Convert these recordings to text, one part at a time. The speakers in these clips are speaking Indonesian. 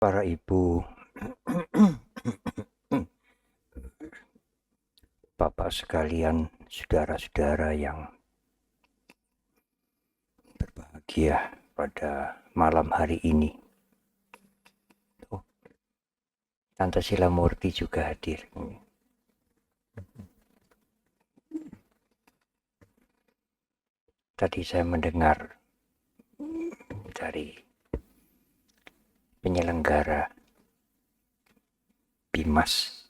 Para ibu, bapak sekalian, saudara-saudara yang berbahagia pada malam hari ini. Oh, Tante Sila Murti juga hadir. Tadi saya mendengar dari penyelenggara Bimas,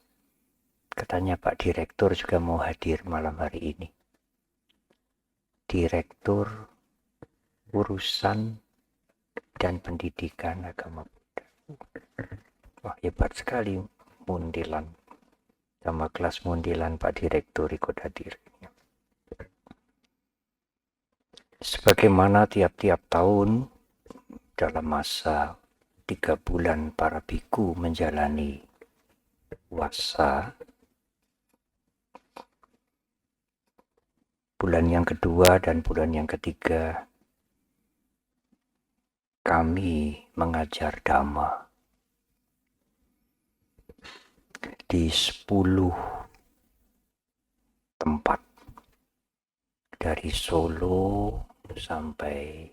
katanya Pak Direktur juga mau hadir malam hari ini. Direktur Urusan dan Pendidikan Agama Buddha. Wah, hebat sekali mundilan. Sama kelas mundilan Pak Direktur ikut hadir. Sebagaimana tiap-tiap tahun dalam masa 3 bulan para biku menjalani puasa, bulan yang kedua dan bulan yang ketiga kami mengajar Dhamma di 10 tempat dari Solo sampai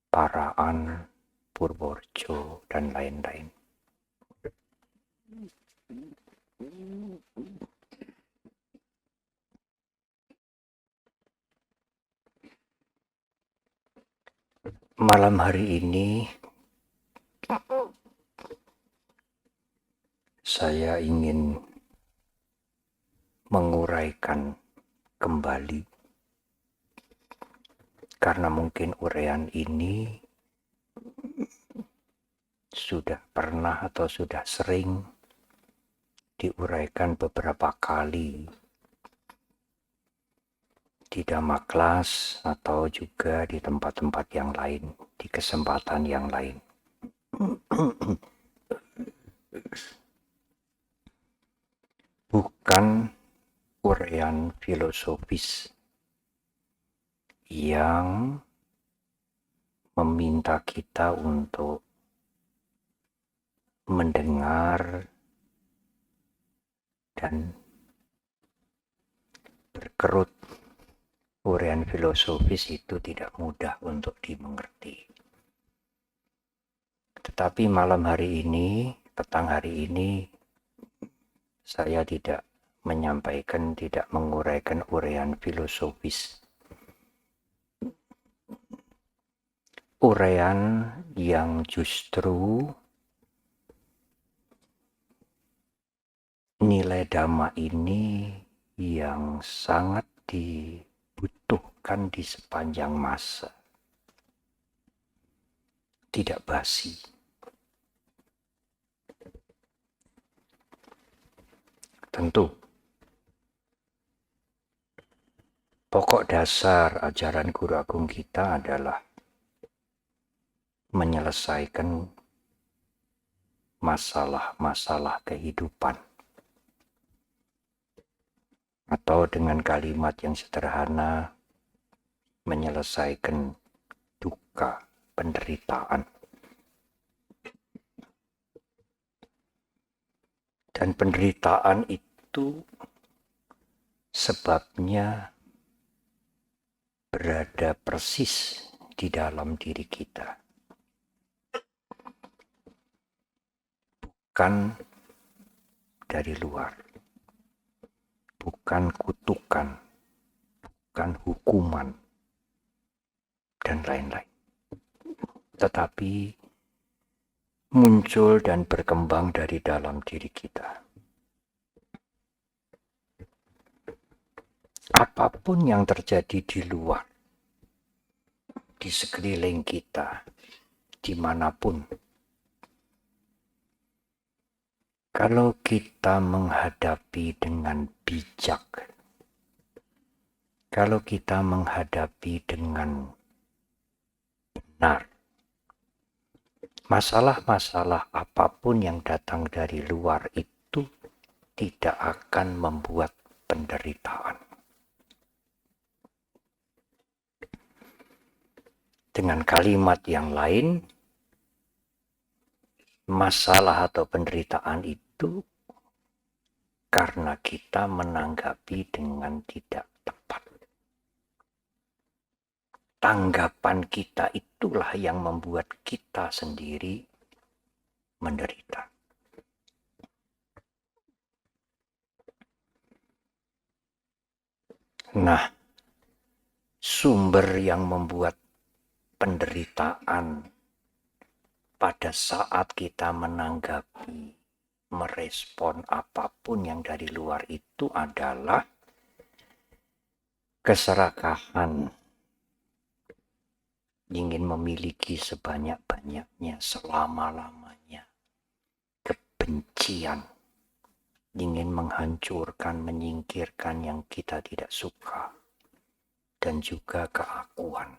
Paraan, Purworejo, dan lain-lain. Malam hari ini saya ingin menguraikan kembali, karena mungkin uraian ini sudah pernah atau sudah sering diuraikan beberapa kali di Dhamma Class atau juga di tempat-tempat yang lain, di kesempatan yang lain. Bukan uraian filosofis yang meminta kita untuk mendengar dan berkerut. Uraian filosofis itu tidak mudah untuk dimengerti. Tetapi malam hari ini, petang hari ini, saya tidak menyampaikan, tidak menguraikan uraian filosofis. Uraian yang justru nilai Dhamma ini yang sangat dibutuhkan di sepanjang masa. Tidak basi. Tentu, pokok dasar ajaran Guru Agung kita adalah menyelesaikan masalah-masalah kehidupan. Atau dengan kalimat yang sederhana, menyelesaikan duka, penderitaan. Dan penderitaan itu sebabnya berada persis di dalam diri kita. Bukan dari luar. Bukan kutukan, bukan hukuman, dan lain-lain. Tetapi muncul dan berkembang dari dalam diri kita. Apapun yang terjadi di luar, di sekeliling kita, dimanapun, kalau kita menghadapi dengan bijak, kalau kita menghadapi dengan benar, masalah-masalah apapun yang datang dari luar itu tidak akan membuat penderitaan. Dengan kalimat yang lain, masalah atau penderitaan itu karena kita menanggapi dengan tidak tepat. Tanggapan kita itulah yang membuat kita sendiri menderita. Nah, sumber yang membuat penderitaan pada saat kita menanggapi, merespon apapun yang dari luar itu adalah keserakahan, ingin memiliki sebanyak-banyaknya, selama-lamanya, kebencian, ingin menghancurkan, menyingkirkan yang kita tidak suka, dan juga keakuan.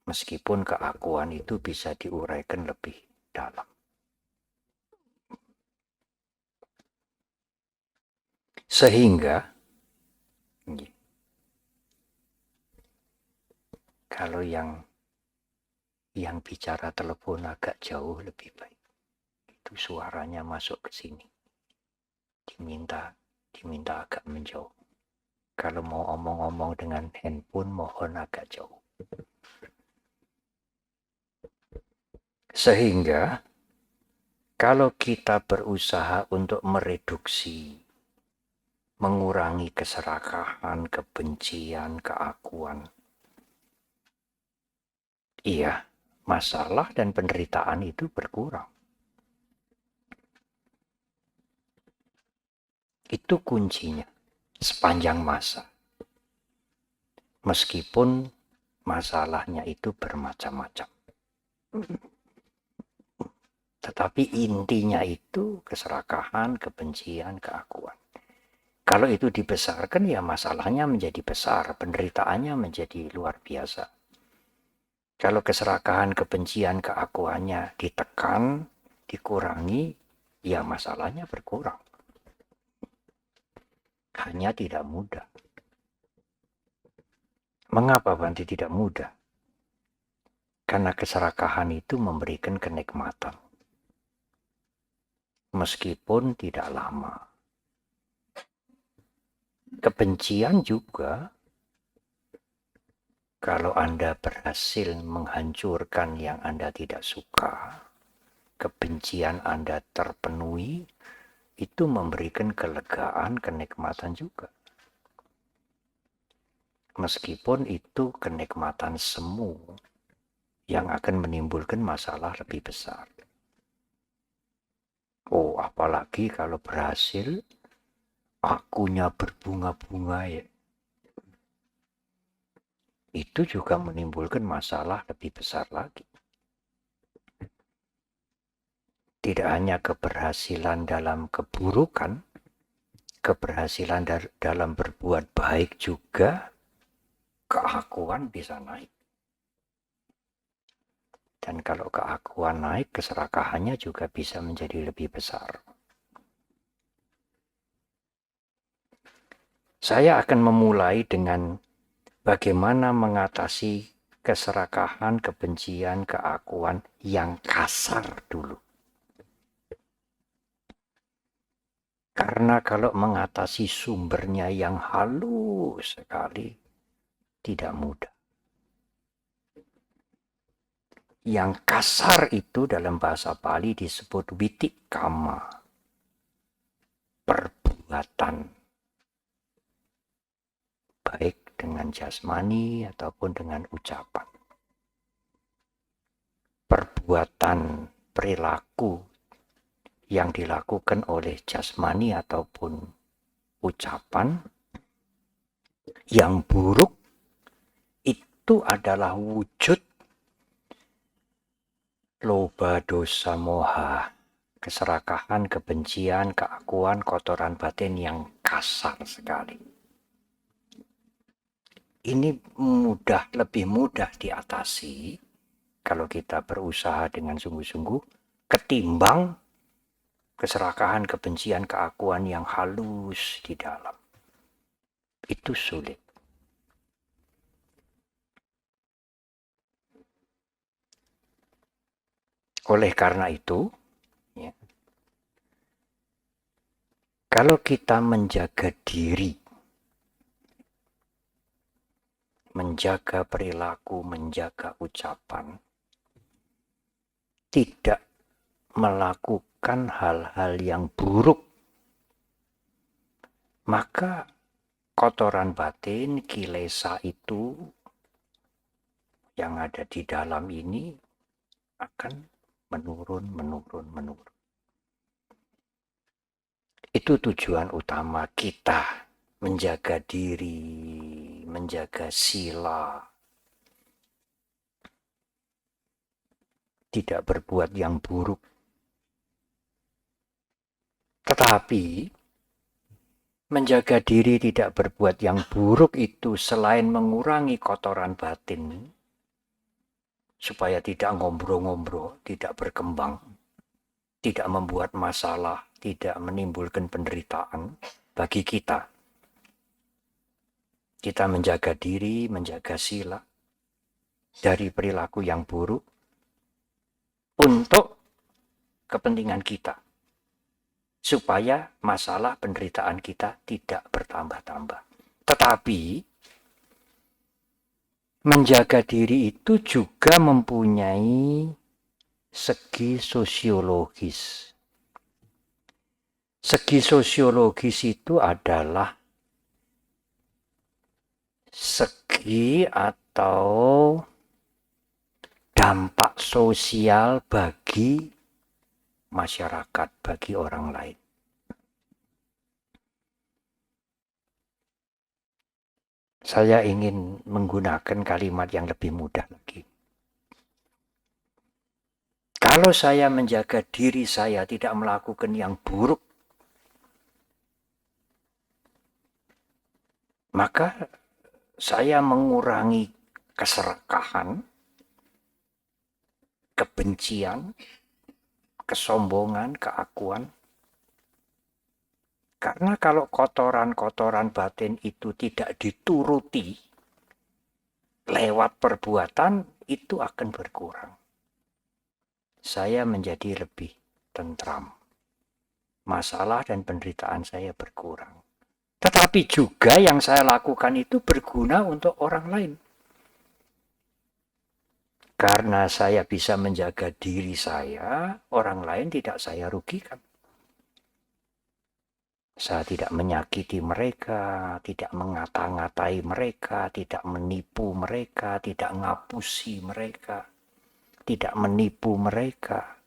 Meskipun keakuan itu bisa diuraikan lebih dalam. Sehingga kalau yang bicara telepon agak jauh lebih baik. Itu suaranya masuk ke sini. Diminta agak menjauh. Kalau mau omong-omong dengan handphone, mohon agak jauh. Sehingga kalau kita berusaha untuk mereduksi, mengurangi keserakahan, kebencian, keakuan, iya, masalah dan penderitaan itu berkurang. Itu kuncinya sepanjang masa. Meskipun masalahnya itu bermacam-macam. Tetapi intinya itu keserakahan, kebencian, keakuan. Kalau itu dibesarkan ya masalahnya menjadi besar, penderitaannya menjadi luar biasa. Kalau keserakahan, kebencian, keakuannya ditekan, dikurangi, ya masalahnya berkurang. Hanya tidak mudah. Mengapa Bante tidak mudah? Karena keserakahan itu memberikan kenikmatan. Meskipun tidak lama. Kebencian juga, kalau Anda berhasil menghancurkan yang Anda tidak suka, kebencian Anda terpenuhi, itu memberikan kelegaan, kenikmatan juga. Meskipun itu kenikmatan semu yang akan menimbulkan masalah lebih besar. Oh, apalagi kalau berhasil, akunya berbunga-bunga ya. Itu juga menimbulkan masalah lebih besar lagi. Tidak hanya keberhasilan dalam keburukan, keberhasilan dalam berbuat baik juga, keakuan bisa naik. Dan kalau keakuan naik, keserakahannya juga bisa menjadi lebih besar. Saya akan memulai dengan bagaimana mengatasi keserakahan, kebencian, keakuan yang kasar dulu. Karena kalau mengatasi sumbernya yang halus sekali, tidak mudah. Yang kasar itu dalam bahasa Bali disebut witikama, perbuatan. Baik dengan jasmani ataupun dengan ucapan. Perbuatan, perilaku yang dilakukan oleh jasmani ataupun ucapan yang buruk itu adalah wujud loba, dosa, moha, keserakahan, kebencian, keakuan, kotoran batin yang kasar sekali. Ini lebih mudah diatasi kalau kita berusaha dengan sungguh-sungguh ketimbang keserakahan, kebencian, keakuan yang halus di dalam. Itu sulit. Oleh karena itu, ya, kalau kita menjaga diri, menjaga perilaku, menjaga ucapan, tidak melakukan hal-hal yang buruk, maka kotoran batin, kilesa itu yang ada di dalam ini akan menurun. Itu tujuan utama kita, menjaga diri, menjaga sila, tidak berbuat yang buruk. Tetapi menjaga diri tidak berbuat yang buruk itu selain mengurangi kotoran batin, supaya tidak ngombro-ngombro, tidak berkembang, tidak membuat masalah, tidak menimbulkan penderitaan bagi kita. Kita menjaga diri, menjaga sila dari perilaku yang buruk untuk kepentingan kita, supaya masalah penderitaan kita tidak bertambah-tambah. Tetapi menjaga diri itu juga mempunyai segi sosiologis. Segi sosiologis itu adalah segi atau dampak sosial bagi masyarakat, bagi orang lain. Saya ingin menggunakan kalimat yang lebih mudah lagi. Kalau saya menjaga diri saya tidak melakukan yang buruk, maka saya mengurangi keserakahan, kebencian, kesombongan, keakuan. Karena kalau kotoran-kotoran batin itu tidak dituruti lewat perbuatan, itu akan berkurang. Saya menjadi lebih tentram. Masalah dan penderitaan saya berkurang. Tetapi juga yang saya lakukan itu berguna untuk orang lain. Karena saya bisa menjaga diri saya, orang lain tidak saya rugikan. Saya tidak menyakiti mereka, tidak mengata-ngatai mereka, tidak menipu mereka, tidak ngapusi mereka, tidak menipu mereka.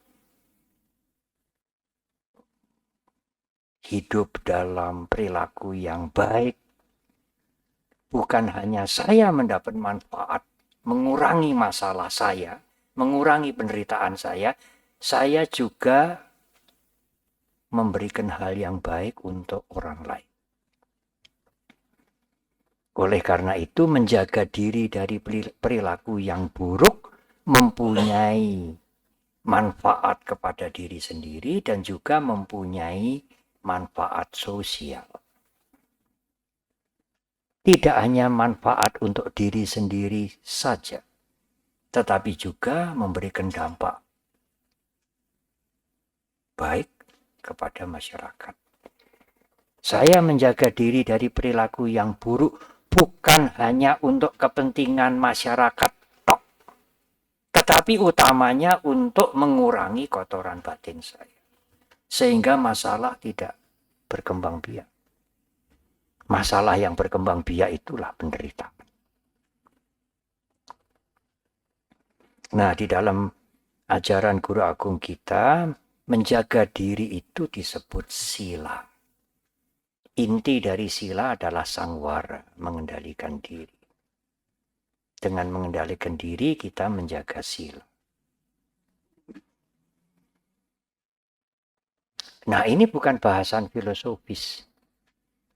Hidup dalam perilaku yang baik. Bukan hanya saya mendapat manfaat, mengurangi masalah saya, mengurangi penderitaan saya juga memberikan hal yang baik untuk orang lain. Oleh karena itu, menjaga diri dari perilaku yang buruk mempunyai manfaat kepada diri sendiri dan juga mempunyai manfaat sosial. Tidak hanya manfaat untuk diri sendiri saja, tetapi juga memberikan dampak baik kepada masyarakat. Saya menjaga diri dari perilaku yang buruk bukan hanya untuk kepentingan masyarakat tok, tetapi utamanya untuk mengurangi kotoran batin saya, sehingga masalah tidak berkembang biak. Masalah yang berkembang biak itulah penderitaan. Nah, di dalam ajaran Guru Agung kita, menjaga diri itu disebut sila. Inti dari sila adalah sangwara, mengendalikan diri. Dengan mengendalikan diri, kita menjaga sila. Nah, ini bukan bahasan filosofis.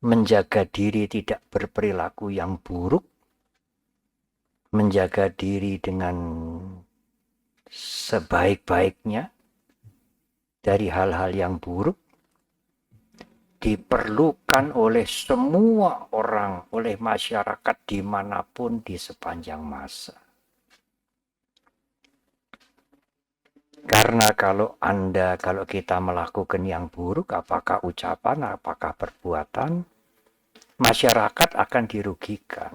Menjaga diri tidak berperilaku yang buruk, menjaga diri dengan sebaik-baiknya dari hal-hal yang buruk, diperlukan oleh semua orang, oleh masyarakat dimanapun di sepanjang masa. Karena kalau kita melakukan yang buruk, apakah ucapan, apakah perbuatan, masyarakat akan dirugikan.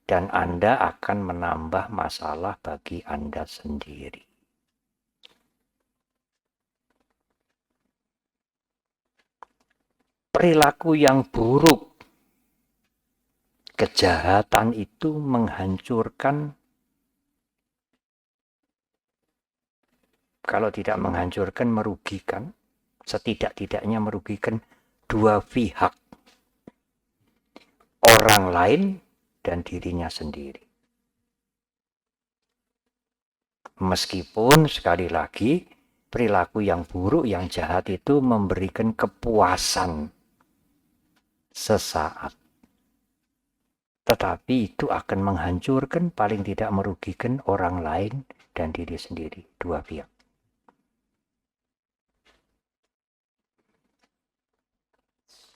Dan Anda akan menambah masalah bagi Anda sendiri. Perilaku yang buruk, kejahatan itu menghancurkan, kalau tidak menghancurkan, merugikan, setidak-tidaknya merugikan dua pihak, orang lain dan dirinya sendiri. Meskipun sekali lagi perilaku yang buruk, yang jahat itu memberikan kepuasan sesaat. Tetapi itu akan menghancurkan, paling tidak merugikan orang lain dan diri sendiri, dua pihak.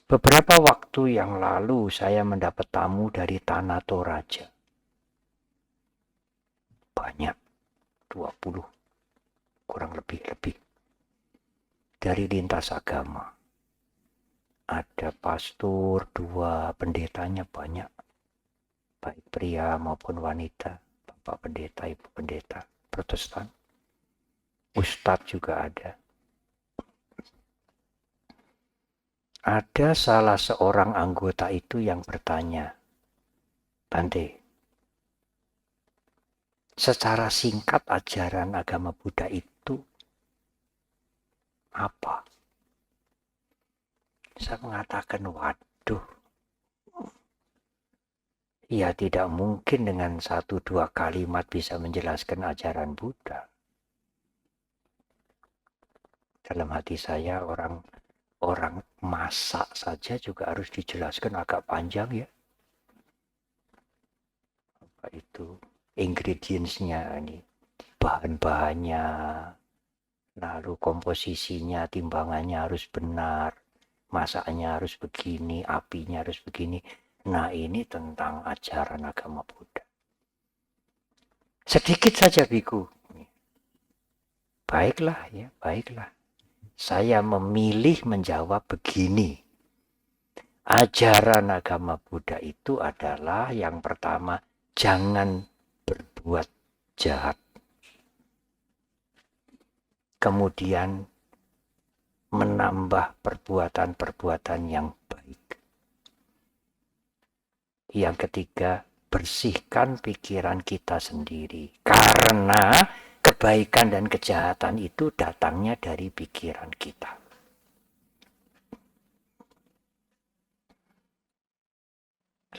Beberapa waktu yang lalu saya mendapat tamu dari Tanah Toraja. Banyak, 20, kurang lebih. Dari lintas agama. Ada pastor, 2 pendetanya banyak. Baik pria maupun wanita, bapak pendeta, ibu pendeta, Protestan. Ustadz juga ada. Ada salah seorang anggota itu yang bertanya, Bante, secara singkat ajaran agama Buddha itu apa? Saya mengatakan, waduh, ya tidak mungkin dengan 1-2 kalimat bisa menjelaskan ajaran Buddha. Dalam hati saya, orang masak saja juga harus dijelaskan agak panjang ya. Apa itu ingredients-nya ini, bahan-bahannya, lalu komposisinya, timbangannya harus benar, masaknya harus begini, apinya harus begini. Nah, ini tentang ajaran agama Buddha. Sedikit saja biku. Baiklah ya, baiklah. Saya memilih menjawab begini. Ajaran agama Buddha itu adalah yang pertama, jangan berbuat jahat. Kemudian menambah perbuatan-perbuatan yang baik. Yang ketiga, bersihkan pikiran kita sendiri. Karena kebaikan dan kejahatan itu datangnya dari pikiran kita.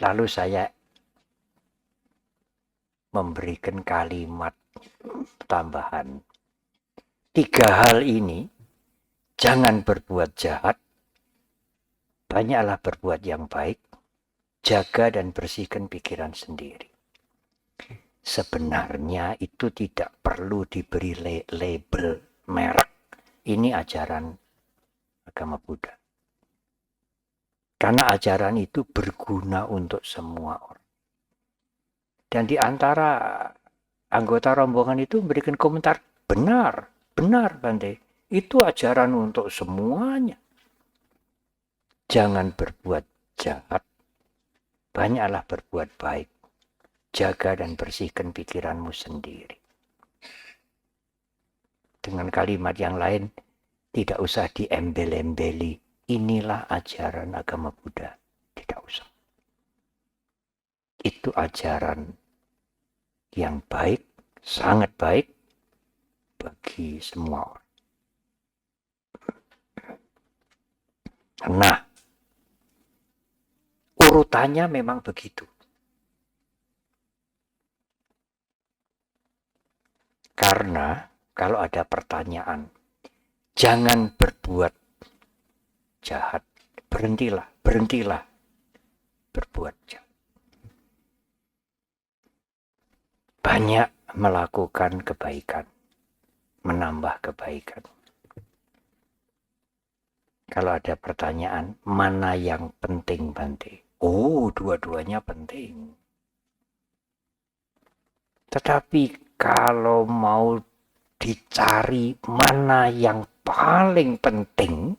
Lalu saya memberikan kalimat tambahan. 3 hal ini, jangan berbuat jahat, banyaklah berbuat yang baik, jaga dan bersihkan pikiran sendiri. Sebenarnya itu tidak perlu diberi label merek. Ini ajaran agama Buddha. Karena ajaran itu berguna untuk semua orang. Dan di antara anggota rombongan itu memberikan komentar, benar Bante, itu ajaran untuk semuanya. Jangan berbuat jahat, banyaklah berbuat baik. Jaga dan bersihkan pikiranmu sendiri. Dengan kalimat yang lain, tidak usah diembel-embeli. Inilah ajaran agama Buddha. Tidak usah. Itu ajaran yang baik, sangat baik bagi semua orang. Nah, urutannya memang begitu. Karena kalau ada pertanyaan, jangan berbuat jahat, berhentilah berbuat jahat. Banyak melakukan kebaikan, menambah kebaikan. Kalau ada pertanyaan, mana yang penting Bante? Oh, dua-duanya penting. Tetapi kalau mau dicari mana yang paling penting.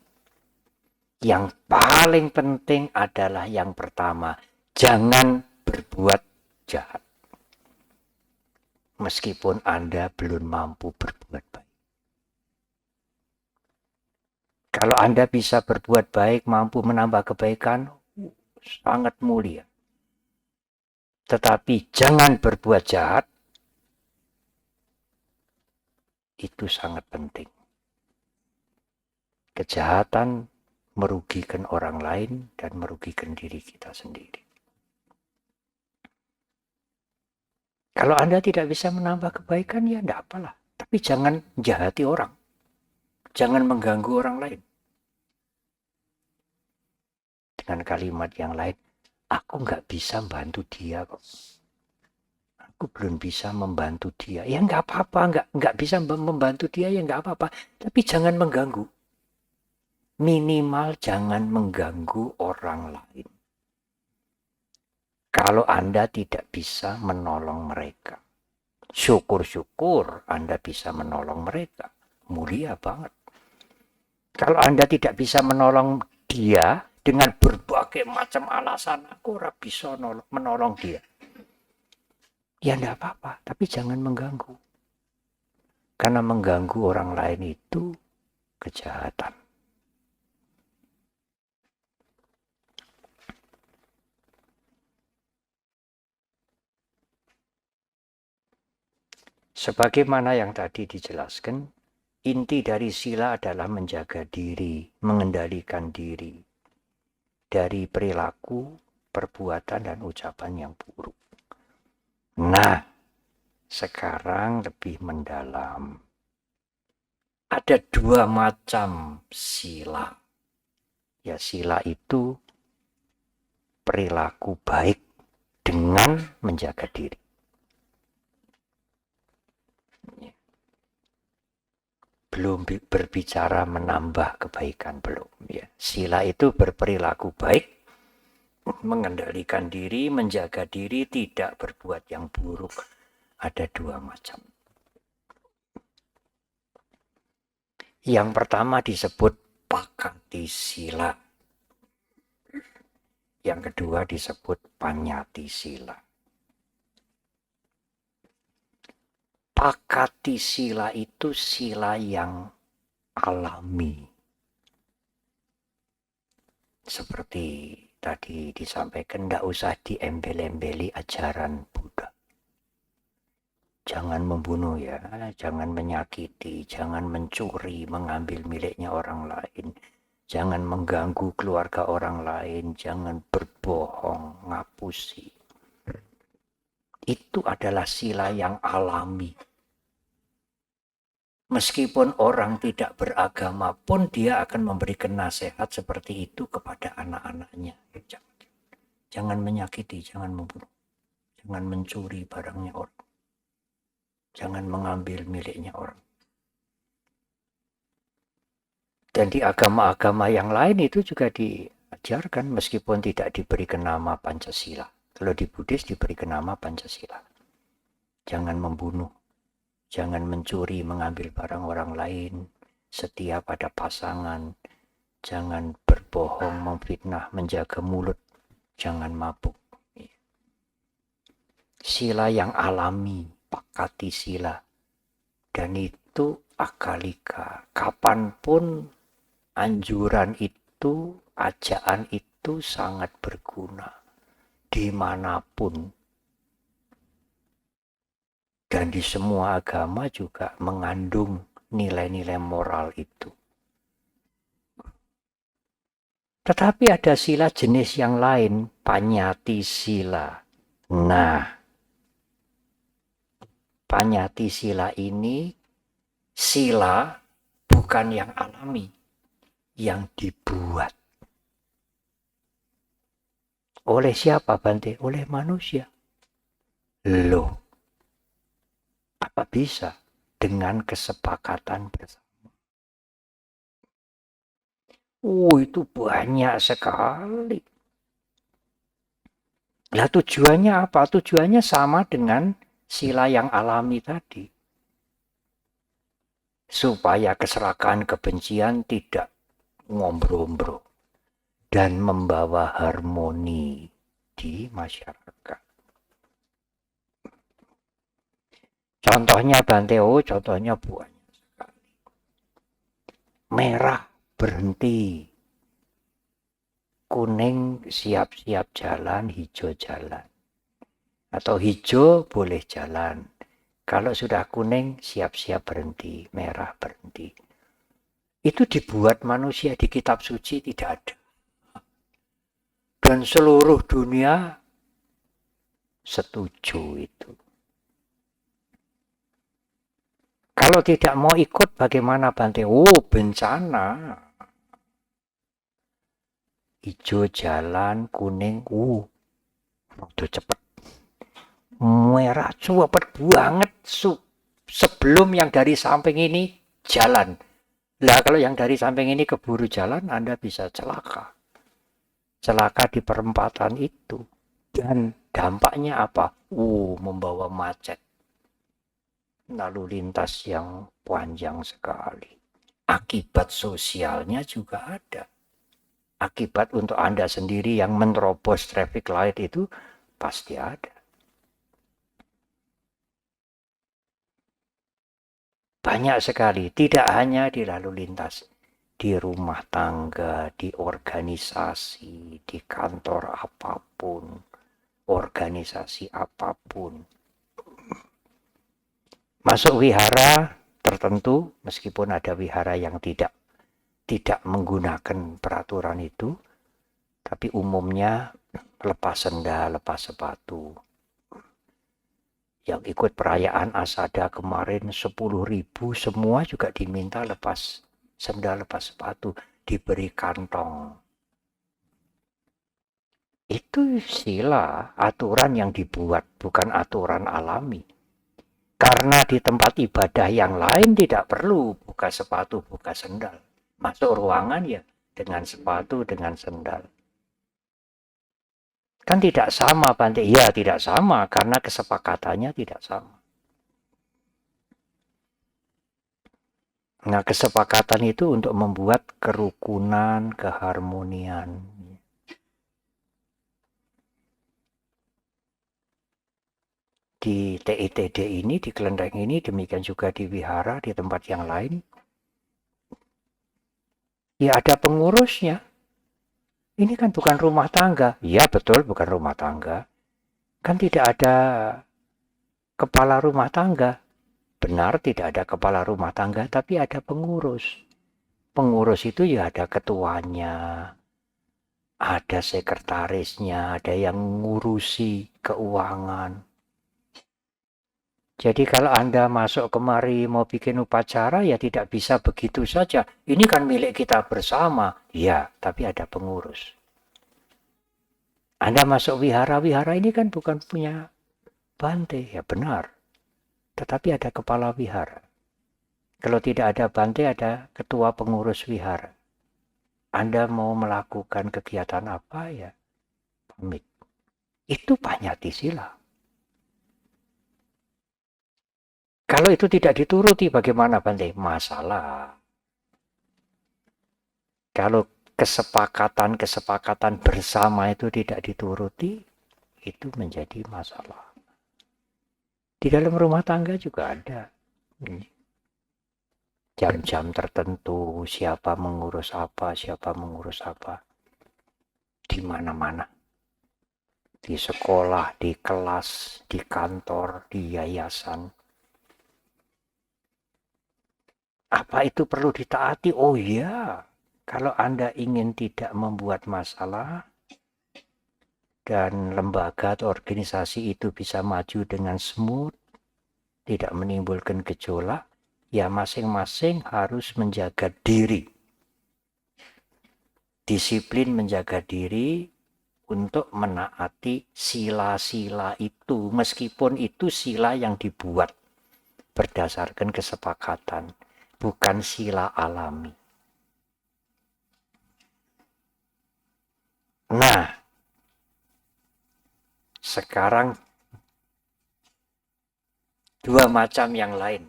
Yang paling penting adalah yang pertama, jangan berbuat jahat. Meskipun Anda belum mampu berbuat baik. Kalau Anda bisa berbuat baik, mampu menambah kebaikan, sangat mulia. Tetapi jangan berbuat jahat, itu sangat penting. Kejahatan merugikan orang lain dan merugikan diri kita sendiri. Kalau Anda tidak bisa menambah kebaikan, ya tidak apalah. Tapi jangan jahati orang. Jangan mengganggu orang lain. Dengan kalimat yang lain, aku nggak bisa bantu dia kok. Aku belum bisa membantu dia. Ya nggak apa-apa, nggak bisa membantu dia, ya nggak apa-apa. Tapi jangan mengganggu. Minimal jangan mengganggu orang lain. Kalau Anda tidak bisa menolong mereka. Syukur-syukur Anda bisa menolong mereka. Mulia banget. Kalau Anda tidak bisa menolong dia dengan berbagai macam alasan, aku ora bisa menolong dia. Ya enggak apa-apa, tapi jangan mengganggu. Karena mengganggu orang lain itu kejahatan. Sebagaimana yang tadi dijelaskan, inti dari sila adalah menjaga diri, mengendalikan diri dari perilaku, perbuatan, dan ucapan yang buruk. Nah, sekarang lebih mendalam. Ada dua macam sila. Ya, sila itu perilaku baik dengan menjaga diri. Belum berbicara menambah kebaikan, belum. Ya. Sila itu berperilaku baik, mengendalikan diri, menjaga diri, tidak berbuat yang buruk. Ada dua macam. Yang pertama disebut pakati sila. Yang kedua disebut panyati sila. Pakati sila itu sila yang alami. Seperti tadi disampaikan, tidak usah diembel-embeli ajaran Buddha. Jangan membunuh ya, jangan menyakiti, jangan mencuri, mengambil miliknya orang lain. Jangan mengganggu keluarga orang lain, jangan berbohong, ngapusi. Itu adalah sila yang alami. Meskipun orang tidak beragama pun dia akan memberikan nasihat seperti itu kepada anak-anaknya. Jangan menyakiti, jangan membunuh. Jangan mencuri barangnya orang. Jangan mengambil miliknya orang. Dan di agama-agama yang lain itu juga diajarkan meskipun tidak diberikan nama Pancasila. Kalau di Buddhis diberikan nama Pancasila. Jangan membunuh. Jangan mencuri, mengambil barang orang lain, setia pada pasangan, jangan berbohong, memfitnah, menjaga mulut, jangan mabuk. Sila yang alami, pakati sila. Dan itu akalika. Kapanpun anjuran itu, ajaan itu sangat berguna. Dimanapun. Dan di semua agama juga mengandung nilai-nilai moral itu. Tetapi ada sila jenis yang lain, panyati sila. Nah, panyati sila ini sila bukan yang alami, yang dibuat. Oleh siapa, Bante? Oleh manusia. Loh. Apa bisa? Dengan kesepakatan bersama. Itu banyak sekali. Lah tujuannya apa? Tujuannya sama dengan sila yang alami tadi. supaya keserakahan kebencian tidak ngombro-ombro dan membawa harmoni di masyarakat. Contohnya Banteo, contohnya banyak sekali. Merah berhenti, kuning siap-siap jalan, hijau jalan. Atau hijau boleh jalan. Kalau sudah kuning siap-siap berhenti, merah berhenti. Itu dibuat manusia di kitab suci tidak ada. Dan seluruh dunia setuju itu. Kalau tidak mau ikut bagaimana Bante? Oh, bencana. Hijau jalan, kuning, udah cepet. Merah cepet banget. Sebelum yang dari samping ini jalan. Lah kalau yang dari samping ini keburu jalan, Anda bisa celaka. Celaka di perempatan itu. Dan dampaknya apa? Membawa macet. Lalu lintas yang panjang sekali. Akibat sosialnya juga ada. Akibat untuk Anda sendiri yang menerobos traffic light itu pasti ada. Banyak sekali, tidak hanya di lalu lintas, di rumah tangga, di organisasi, di kantor apapun, organisasi apapun. Masuk wihara tertentu, meskipun ada wihara yang tidak menggunakan peraturan itu, tapi umumnya lepas sendal, lepas sepatu. Yang ikut perayaan Asada kemarin 10.000 semua juga diminta lepas sendal, lepas sepatu, diberi kantong. Itu sila, aturan yang dibuat, bukan aturan alami. Karena di tempat ibadah yang lain tidak perlu buka sepatu, buka sendal. Masuk ruangan ya dengan sepatu, dengan sendal. Kan tidak sama, Bante. Ya, tidak sama karena kesepakatannya tidak sama. Nah, kesepakatan itu untuk membuat kerukunan, keharmonian. Di TITD ini, di kelenteng ini, demikian juga di wihara, di tempat yang lain. Ya ada pengurusnya. Ini kan bukan rumah tangga. Ya betul, bukan rumah tangga. Kan tidak ada kepala rumah tangga. Benar tidak ada kepala rumah tangga, tapi ada pengurus. Pengurus itu ya ada ketuanya, ada sekretarisnya, ada yang ngurusi keuangan. Jadi kalau Anda masuk kemari mau bikin upacara ya tidak bisa begitu saja. Ini kan milik kita bersama. Ya, tapi ada pengurus. Anda masuk wihara ini kan bukan punya Bante. Ya benar. Tetapi ada kepala wihara. Kalau tidak ada Bante, ada ketua pengurus wihara. Anda mau melakukan kegiatan apa ya? Pamit. Itu Panyati-sila. Kalau itu tidak dituruti bagaimana Bante? Masalah. Kalau kesepakatan bersama itu tidak dituruti, itu menjadi masalah. Di dalam rumah tangga juga ada. Jam-jam tertentu, siapa mengurus apa, di mana-mana. Di sekolah, di kelas, di kantor, di yayasan. Apa itu perlu ditaati? Oh iya, kalau Anda ingin tidak membuat masalah dan lembaga atau organisasi itu bisa maju dengan smooth, tidak menimbulkan gejolak, ya masing-masing harus menjaga diri. Disiplin menjaga diri untuk menaati sila-sila itu, meskipun itu sila yang dibuat berdasarkan kesepakatan, bukan sila alami. Nah, sekarang dua macam yang lain.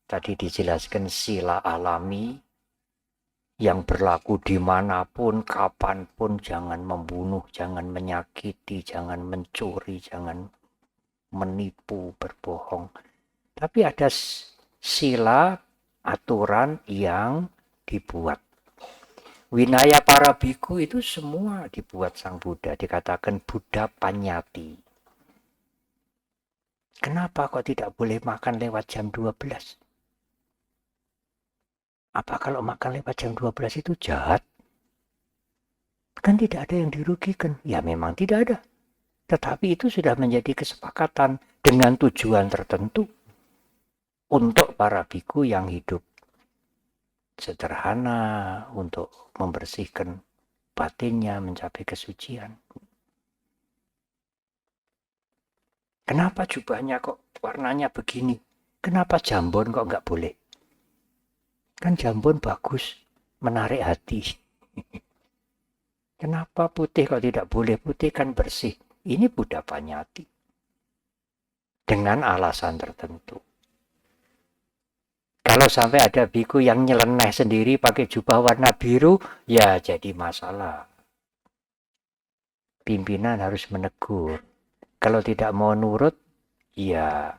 Tadi dijelaskan sila alami yang berlaku dimanapun, kapanpun, jangan membunuh, jangan menyakiti, jangan mencuri, jangan menipu, berbohong. Tapi ada sila aturan yang dibuat. Winaya para biku itu semua dibuat Sang Buddha, dikatakan Buddha Panyati. Kenapa kok tidak boleh makan lewat jam 12? Apa kalau makan lewat jam 12 itu jahat? Kan tidak ada yang dirugikan. Ya memang tidak ada. Tetapi itu sudah menjadi kesepakatan dengan tujuan tertentu untuk para biku yang hidup sederhana, untuk membersihkan batinnya, mencapai kesucian. Kenapa jubahnya kok warnanya begini? Kenapa jambon kok nggak boleh? Kan jambon bagus, menarik hati. Kenapa putih kok tidak boleh? Putih kan bersih. Ini Buddha Panyati. Dengan alasan tertentu. Kalau sampai ada biku yang nyeleneh sendiri pakai jubah warna biru, ya jadi masalah. Pimpinan harus menegur. Kalau tidak mau nurut, ya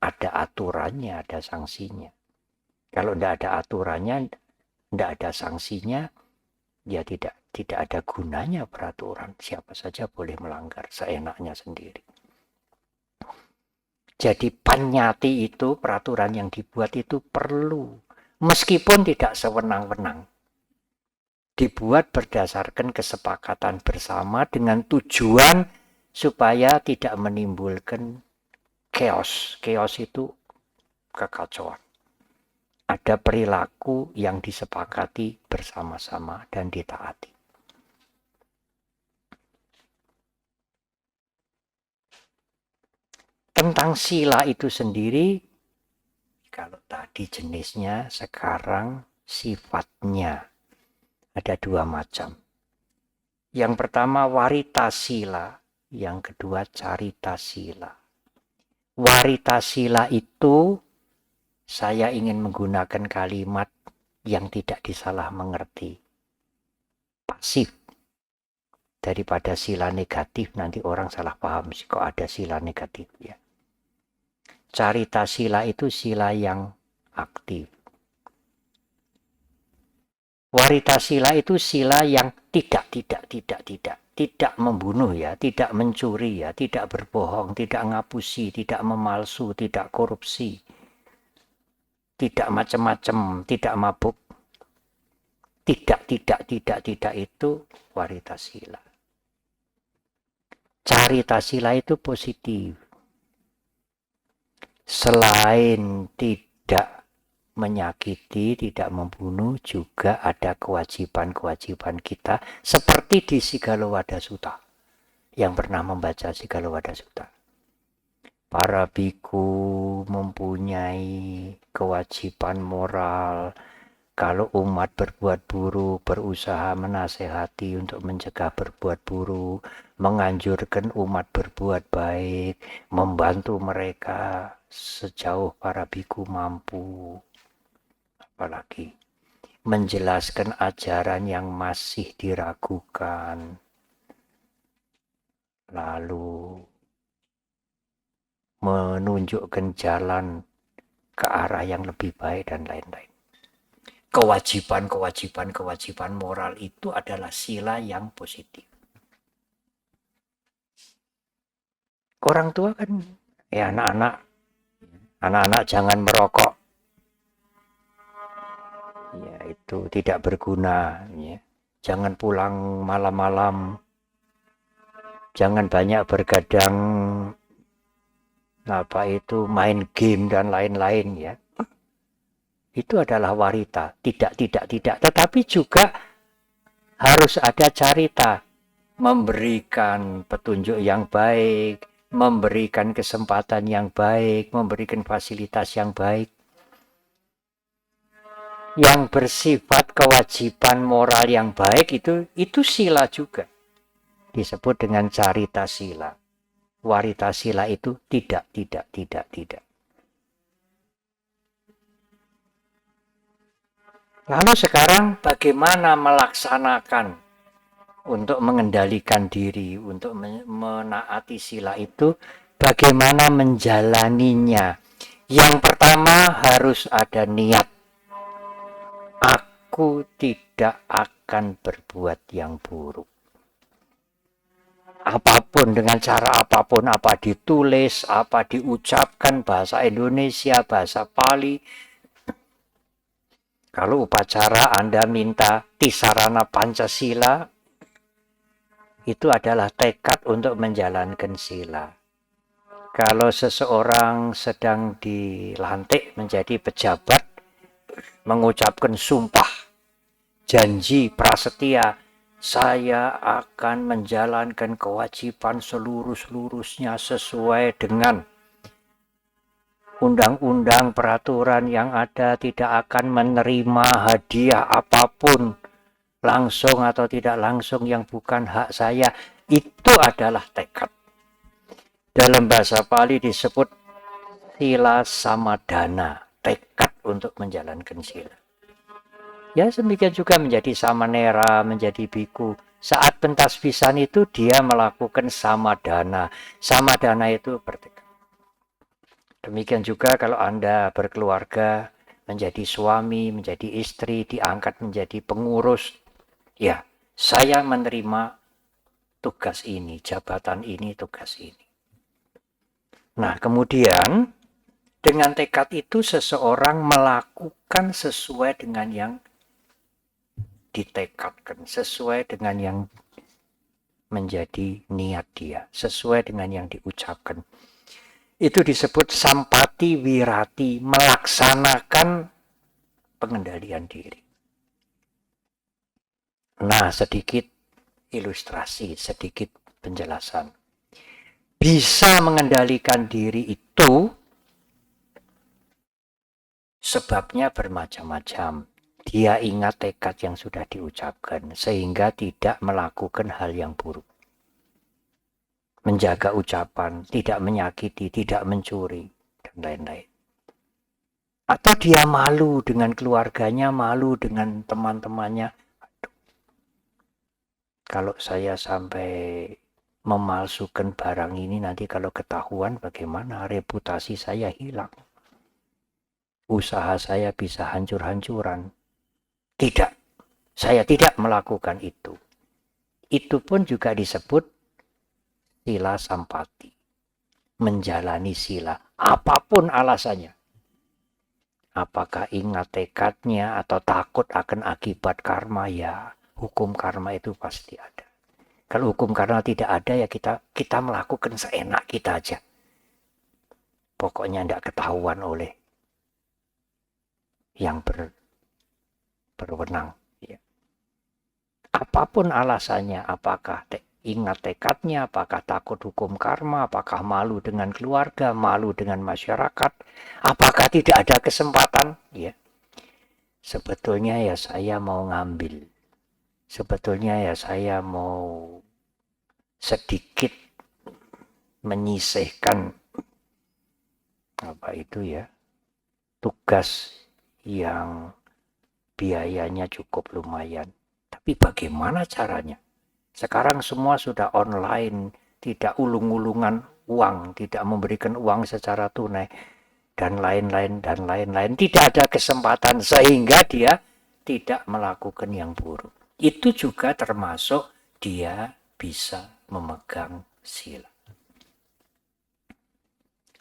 ada aturannya, ada sanksinya. Kalau tidak ada aturannya, tidak ada sanksinya, ya tidak ada gunanya peraturan. Siapa saja boleh melanggar seenaknya sendiri. Jadi panyati itu, peraturan yang dibuat itu perlu. Meskipun tidak sewenang-wenang. Dibuat berdasarkan kesepakatan bersama dengan tujuan supaya tidak menimbulkan chaos. Chaos itu kekacauan. Ada perilaku yang disepakati bersama-sama dan ditaati. Tentang sila itu sendiri, kalau tadi jenisnya, sekarang sifatnya. Ada dua macam. Yang pertama warita sila, yang kedua carita sila. Warita sila itu, saya ingin menggunakan kalimat yang tidak disalah mengerti. Pasif. Daripada sila negatif, nanti orang salah paham kok ada sila negatif ya. Carita sila itu sila yang aktif. Warita sila itu sila yang tidak membunuh ya, tidak mencuri ya, tidak berbohong, tidak ngapusi, tidak memalsu, tidak korupsi, tidak macam-macam, tidak mabuk. Tidak itu warita sila. Carita sila itu positif. Selain tidak menyakiti, tidak membunuh, juga ada kewajiban-kewajiban kita seperti di Sigalowada Sutta. Yang pernah membaca Sigalowada Sutta. Para biku mempunyai kewajiban moral. Kalau umat berbuat buruk, berusaha menasehati untuk mencegah berbuat buruk, menganjurkan umat berbuat baik, membantu mereka sejauh para biku mampu. Apalagi menjelaskan ajaran yang masih diragukan, lalu menunjukkan jalan ke arah yang lebih baik dan lain-lain. Kewajiban moral itu adalah sila yang positif. Orang tua kan, ya anak-anak jangan merokok. Ya itu tidak berguna. Ya. Jangan pulang malam-malam. Jangan banyak bergadang, main game dan lain-lain ya. Itu adalah warita. Tidak. Tetapi juga harus ada carita. Memberikan petunjuk yang baik, memberikan kesempatan yang baik, memberikan fasilitas yang baik. Yang bersifat kewajiban moral yang baik itu sila juga. Disebut dengan carita sila. Warita sila itu tidak. Lalu sekarang bagaimana melaksanakan untuk mengendalikan diri, untuk menaati sila itu, bagaimana menjalaninya? Yang pertama harus ada niat. Aku tidak akan berbuat yang buruk. Apapun, dengan cara apapun, apa ditulis, apa diucapkan, bahasa Indonesia, bahasa Pali. Kalau upacara Anda minta Tisarana Pancasila, itu adalah tekad untuk menjalankan sila. Kalau seseorang sedang dilantik menjadi pejabat, mengucapkan sumpah, janji prasetya, saya akan menjalankan kewajiban seluruh-seluruhnya sesuai dengan undang-undang peraturan yang ada, tidak akan menerima hadiah apapun langsung atau tidak langsung yang bukan hak saya. Itu adalah tekad. Dalam bahasa Pali disebut sila samadana, tekad untuk menjalankan sila. Ya, demikian juga menjadi samanera, menjadi biku. Saat pentas pisan itu dia melakukan samadana. Samadana itu bertekad. Demikian juga kalau Anda berkeluarga, menjadi suami, menjadi istri, diangkat menjadi pengurus. Ya, saya menerima tugas ini, jabatan ini, tugas ini. Nah, kemudian dengan tekad itu seseorang melakukan sesuai dengan yang ditekadkan, sesuai dengan yang menjadi niat dia, sesuai dengan yang diucapkan. Itu disebut sampati wirati, melaksanakan pengendalian diri. Nah, sedikit ilustrasi, sedikit penjelasan. Bisa mengendalikan diri itu sebabnya bermacam-macam. Dia ingat tekad yang sudah diucapkan sehingga tidak melakukan hal yang buruk. Menjaga ucapan, tidak menyakiti, tidak mencuri, dan lain-lain. Atau dia malu dengan keluarganya, malu dengan teman-temannya. Aduh, kalau saya sampai memalsukan barang ini nanti kalau ketahuan bagaimana, reputasi saya hilang. Usaha saya bisa hancur-hancuran. Tidak, saya tidak melakukan itu. Itu pun juga disebut sila sampati. Menjalani sila, apapun alasannya. Apakah ingat tekadnya atau takut akan akibat karma, ya hukum karma itu pasti ada. Kalau hukum karma tidak ada, ya kita melakukan seenak kita aja. Pokoknya tidak ketahuan oleh yang berwenang. Ya. Apapun alasannya, apakah ingat tekadnya, apakah takut hukum karma, apakah malu dengan keluarga, malu dengan masyarakat, apakah tidak ada kesempatan, ya. Sebetulnya ya saya mau ngambil. Sebetulnya ya saya mau sedikit menyisihkan apa itu ya, tugas yang biayanya cukup lumayan. Tapi bagaimana caranya? Sekarang semua sudah online, tidak ulung-ulungan uang, tidak memberikan uang secara tunai, dan lain-lain, dan lain-lain. Tidak ada kesempatan sehingga dia tidak melakukan yang buruk. Itu juga termasuk dia bisa memegang sila.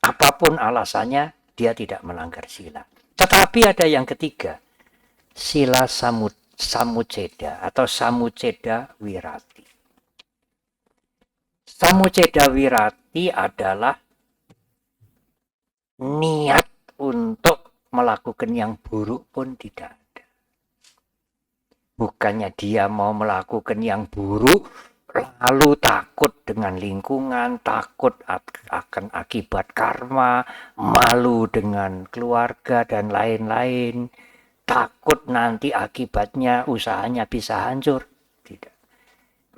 Apapun alasannya, dia tidak melanggar sila. Tetapi ada yang ketiga, sila samuceda atau samuceda wirati. Samuceda wirati adalah niat untuk melakukan yang buruk pun tidak ada. Bukannya dia mau melakukan yang buruk, lalu takut dengan lingkungan, takut akan akibat karma, malu dengan keluarga dan lain-lain, takut nanti akibatnya usahanya bisa hancur. Tidak.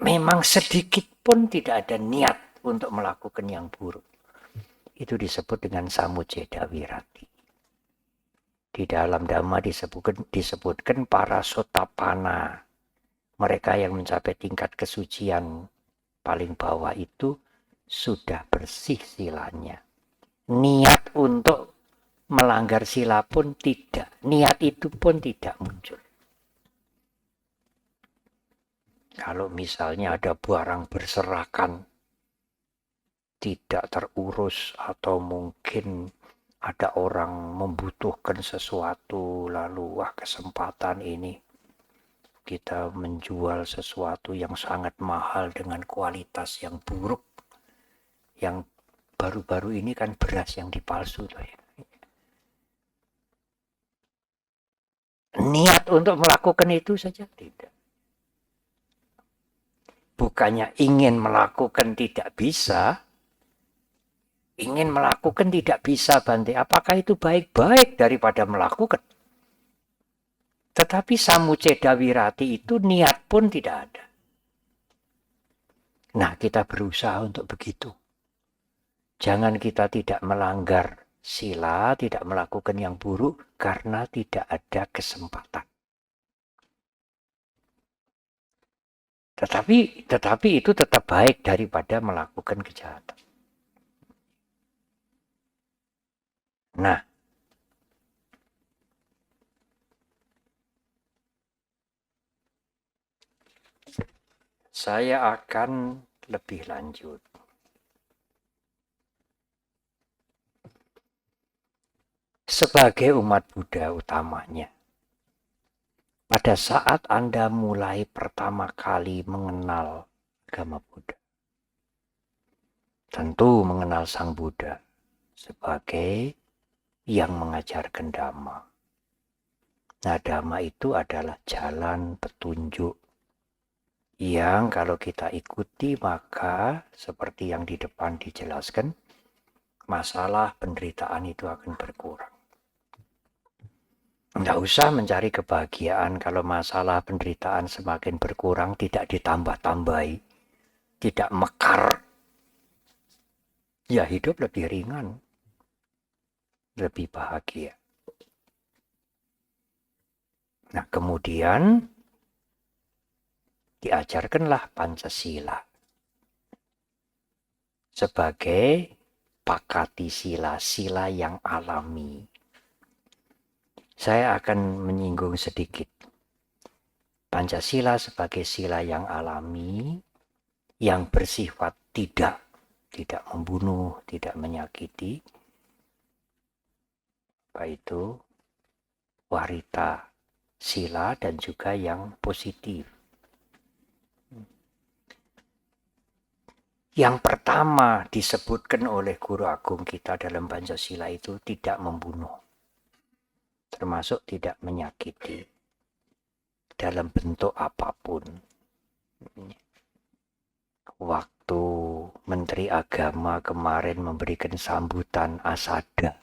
Memang sedikit pun tidak ada niat untuk melakukan yang buruk. Itu disebut dengan samuceda wirati. Di dalam Dhamma disebutkan para sotapana. Mereka yang mencapai tingkat kesucian paling bawah itu sudah bersih silanya. Niat untuk melanggar sila pun tidak. Niat itu pun tidak muncul. Kalau misalnya ada barang berserakan, tidak terurus, atau mungkin ada orang membutuhkan sesuatu, lalu kesempatan ini kita menjual sesuatu yang sangat mahal dengan kualitas yang buruk. Yang baru-baru ini kan beras yang dipalsu. Niat untuk melakukan itu saja tidak. Bukannya ingin melakukan tidak bisa, ingin melakukan tidak bisa, Bante. Apakah itu baik-baik daripada melakukan? Tetapi samuceda wirati itu niat pun tidak ada. Nah, kita berusaha untuk begitu. Jangan kita tidak melanggar sila, tidak melakukan yang buruk karena tidak ada kesempatan. Tetapi itu tetap baik daripada melakukan kejahatan. Nah, saya akan lebih lanjut. Sebagai umat Buddha utamanya, pada saat Anda mulai pertama kali mengenal agama Buddha, tentu mengenal Sang Buddha sebagai yang mengajarkan Dhamma. Nah, Dhamma itu adalah jalan petunjuk yang kalau kita ikuti maka seperti yang di depan dijelaskan, masalah penderitaan itu akan berkurang. Tidak usah mencari kebahagiaan kalau masalah penderitaan semakin berkurang, tidak ditambah-tambahi, tidak mekar. Ya hidup lebih ringan, lebih bahagia. Nah kemudian diajarkanlah Pancasila sebagai pakati sila, sila yang alami. Saya akan menyinggung sedikit. Pancasila sebagai sila yang alami, yang bersifat tidak membunuh, tidak menyakiti, yaitu warita sila dan juga yang positif. Yang pertama disebutkan oleh Guru Agung kita dalam Pancasila itu tidak membunuh, termasuk tidak menyakiti dalam bentuk apapun. Waktu Menteri Agama kemarin memberikan sambutan Asada,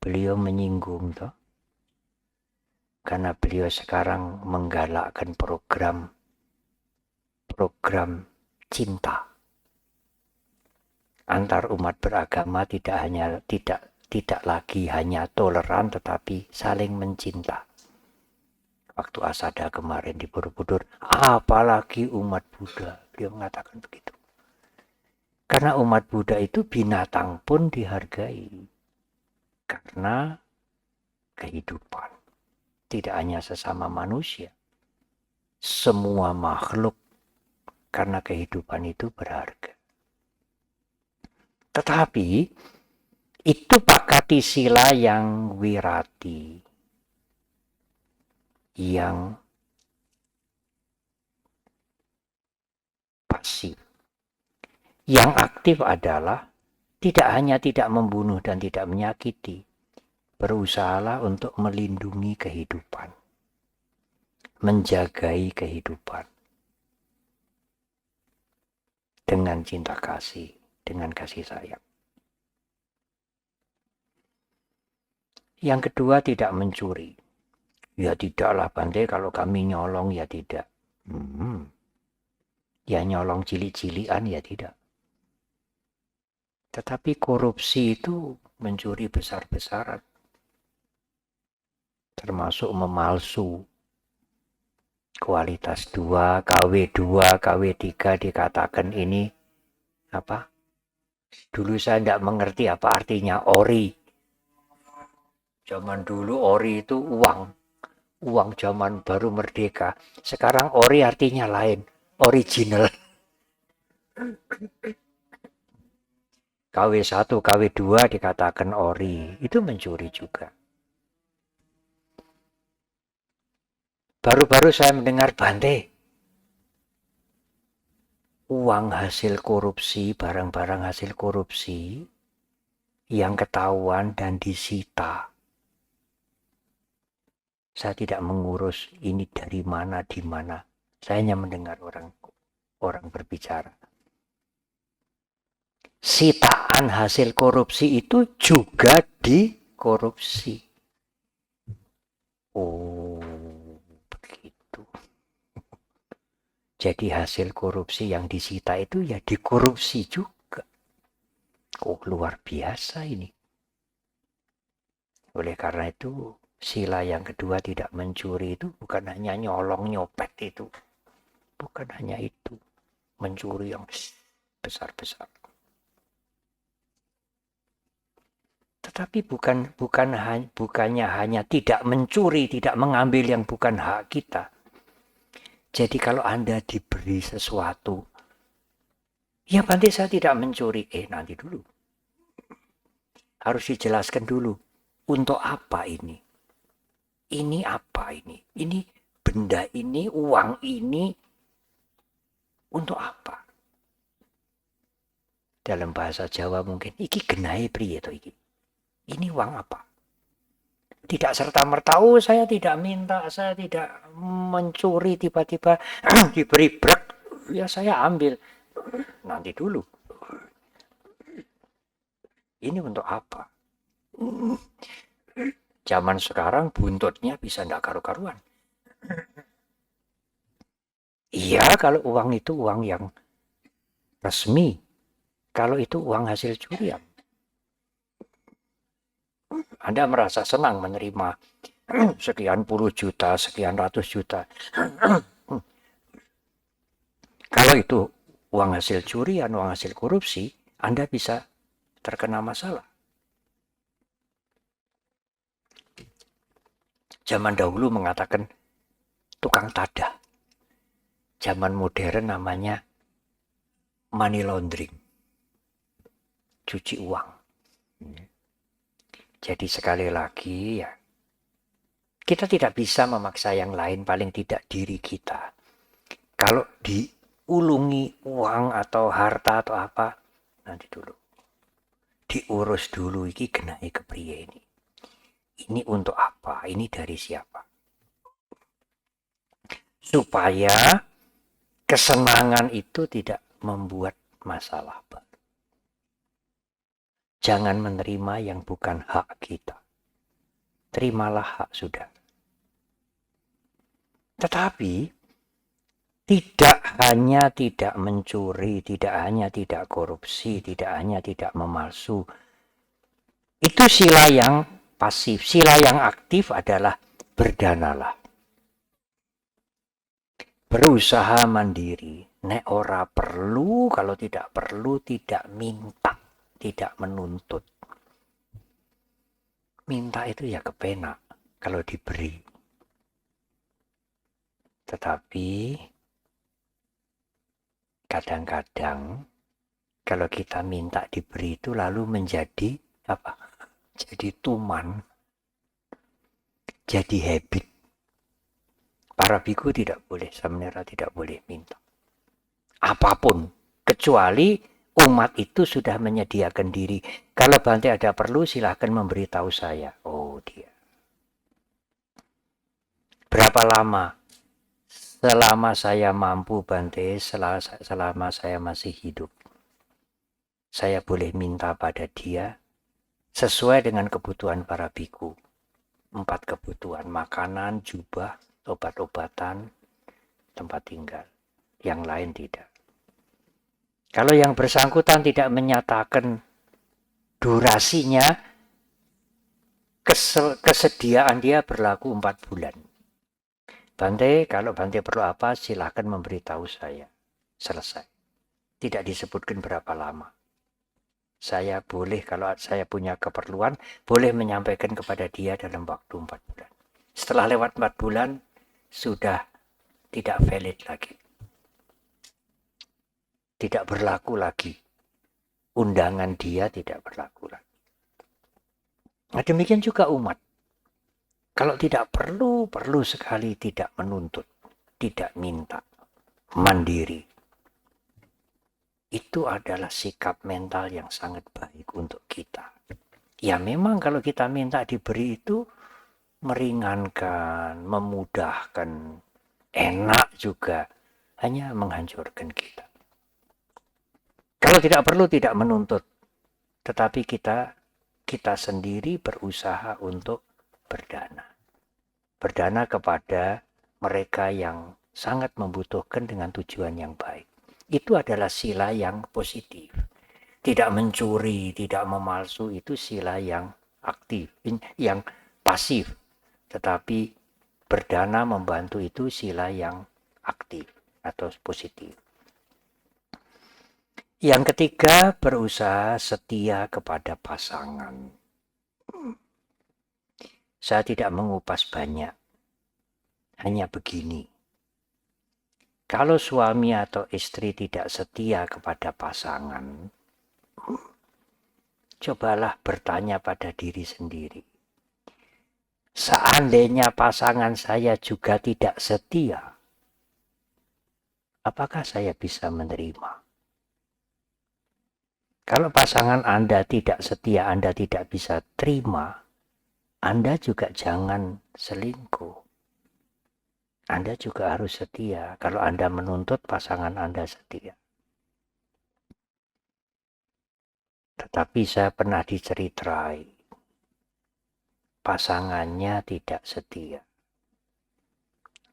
beliau menyinggung toh, karena beliau sekarang menggalakkan program cinta antar umat beragama, tidak lagi hanya toleran tetapi saling mencinta. Waktu Asada kemarin di Borobudur, apalagi umat Buddha, beliau mengatakan begitu. Karena umat Buddha itu binatang pun dihargai karena kehidupan. Tidak hanya sesama manusia, semua makhluk, karena kehidupan itu berharga. Tetapi itu pakati sila yang wirati, yang pasif. Yang aktif adalah tidak hanya tidak membunuh dan tidak menyakiti, berusahalah untuk melindungi kehidupan, menjagai kehidupan dengan cinta kasih, dengan kasih sayang. Yang kedua, tidak mencuri. Ya tidaklah Bante, kalau kami nyolong ya tidak. Ya nyolong cilik-cilikan ya tidak. Tetapi korupsi itu mencuri besar-besaran. termasuk memalsu. Kualitas 2, KW2, KW3 dikatakan ini apa? Dulu saya tidak mengerti apa artinya ori. Zaman dulu ori itu uang. Uang zaman baru merdeka. Sekarang ori artinya lain. Original. KW1, KW2 dikatakan ori. Itu mencuri juga. Baru-baru saya mendengar Bante, uang hasil korupsi, barang-barang hasil korupsi yang ketahuan dan disita. Saya tidak mengurus ini dari mana, di mana. Saya hanya mendengar orang berbicara. Sitaan hasil korupsi itu juga dikorupsi. Oh, begitu. Jadi hasil korupsi yang disita itu ya dikorupsi juga. Oh, luar biasa ini. Oleh karena itu, sila yang kedua tidak mencuri itu bukan hanya nyolong nyopet itu. Bukan hanya itu. Mencuri yang besar-besar. Tetapi bukannya hanya tidak mencuri, tidak mengambil yang bukan hak kita. Jadi kalau Anda diberi sesuatu, ya Bante saya tidak mencuri. Nanti dulu. Harus dijelaskan dulu. Untuk apa ini? Ini apa ini? Ini benda ini, uang ini, untuk apa? Dalam bahasa Jawa mungkin, iki genahe priye to iki? Ini uang apa? Tidak serta-merta, saya tidak minta, saya tidak mencuri, tiba-tiba diberi brek, ya saya ambil. Nanti dulu. Ini untuk apa? Zaman sekarang buntutnya bisa tidak karu-karuan. Iya, kalau uang itu uang yang resmi. Kalau itu uang hasil curian. Anda merasa senang menerima sekian puluh juta, sekian ratus juta. Kalau itu uang hasil curian, uang hasil korupsi, Anda bisa terkena masalah. Zaman dahulu mengatakan tukang tadah. Zaman modern namanya money laundering. Cuci uang. Jadi sekali lagi ya, kita tidak bisa memaksa yang lain, paling tidak diri kita. Kalau diulungi uang atau harta atau apa, nanti dulu. Diurus dulu, iki genai kepriye ini. Ini untuk apa? Ini dari siapa? Supaya kesenangan itu tidak membuat masalah baru. Jangan menerima yang bukan hak kita. Terimalah hak sudah. Tetapi tidak hanya tidak mencuri, tidak hanya tidak korupsi, tidak hanya tidak memalsu. Itu sila yang pasif. Sila yang aktif adalah berdanalah. Berusaha mandiri. Nek ora perlu, kalau tidak perlu tidak minta, tidak menuntut. Minta itu ya kepenak kalau diberi. Tetapi kadang-kadang kalau kita minta diberi itu lalu menjadi apa? Jadi tuman. Jadi habit. Para biku tidak boleh, samanera tidak boleh minta. Apapun, kecuali umat itu sudah menyediakan diri. Kalau Bante ada perlu, silahkan memberitahu saya. Oh dia. Berapa lama? Selama saya mampu Bante, selama saya masih hidup. Saya boleh minta pada dia sesuai dengan kebutuhan para biku. 4 kebutuhan, makanan, jubah, obat-obatan, tempat tinggal. Yang lain tidak. Kalau yang bersangkutan tidak menyatakan durasinya, kesediaan dia berlaku 4 bulan. Bante, kalau Bante perlu apa, silahkan memberitahu saya. Selesai. Tidak disebutkan berapa lama. Saya boleh, kalau saya punya keperluan, boleh menyampaikan kepada dia dalam waktu 4 bulan. Setelah lewat 4 bulan, sudah tidak valid lagi. Tidak berlaku lagi. Undangan dia tidak berlaku lagi. Nah, demikian juga umat. Kalau tidak perlu, perlu sekali tidak menuntut, tidak minta, mandiri. Itu adalah sikap mental yang sangat baik untuk kita. Ya memang kalau kita minta diberi itu meringankan, memudahkan, enak juga, hanya menghancurkan kita. Kalau tidak perlu tidak menuntut, tetapi kita sendiri berusaha untuk berdana. Berdana kepada mereka yang sangat membutuhkan dengan tujuan yang baik. Itu adalah sila yang positif. Tidak mencuri, tidak memalsu, itu sila yang aktif, yang pasif. Tetapi berdana membantu itu sila yang aktif atau positif. Yang ketiga, berusaha setia kepada pasangan. Saya tidak mengupas banyak, hanya begini. Kalau suami atau istri tidak setia kepada pasangan, cobalah bertanya pada diri sendiri. Seandainya pasangan saya juga tidak setia, apakah saya bisa menerima? Kalau pasangan Anda tidak setia, Anda tidak bisa terima, Anda juga jangan selingkuh. Anda juga harus setia kalau Anda menuntut pasangan Anda setia. Tetapi saya pernah diceritai, pasangannya tidak setia.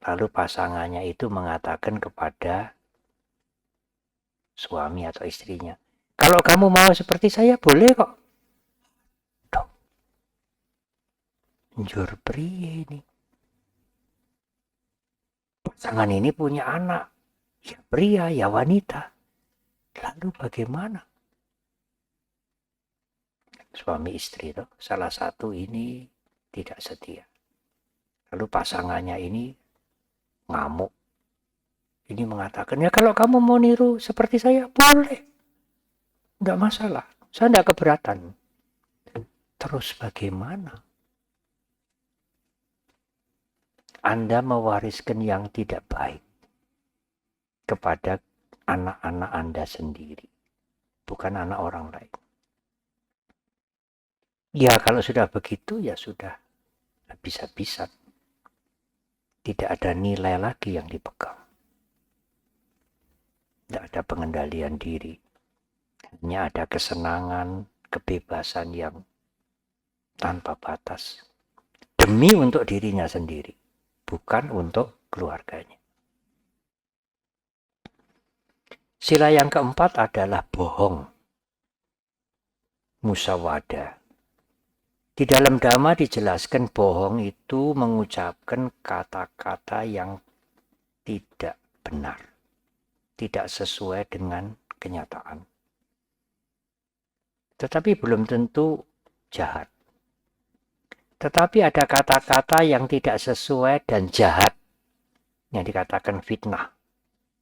Lalu pasangannya itu mengatakan kepada suami atau istrinya, kalau kamu mau seperti saya boleh kok. Duh, njur priye ini. Pasangan ini punya anak, ya pria, ya wanita. Lalu bagaimana? Suami istri itu salah satu ini tidak setia. Lalu pasangannya ini ngamuk. Ini mengatakan, ya kalau kamu mau niru seperti saya, boleh. Enggak masalah. Saya enggak keberatan. Terus bagaimana? Anda mewariskan yang tidak baik kepada anak-anak Anda sendiri. Bukan anak orang lain. Ya kalau sudah begitu ya sudah. Habis-habisan. Tidak ada nilai lagi yang dipegang. Tidak ada pengendalian diri. Hanya ada kesenangan, kebebasan yang tanpa batas. Demi untuk dirinya sendiri. Bukan untuk keluarganya. Sila yang keempat adalah bohong. Musyawadah. Di dalam Dhamma dijelaskan bohong itu mengucapkan kata-kata yang tidak benar. Tidak sesuai dengan kenyataan. Tetapi belum tentu jahat. Tetapi ada kata-kata yang tidak sesuai dan jahat. Yang dikatakan fitnah.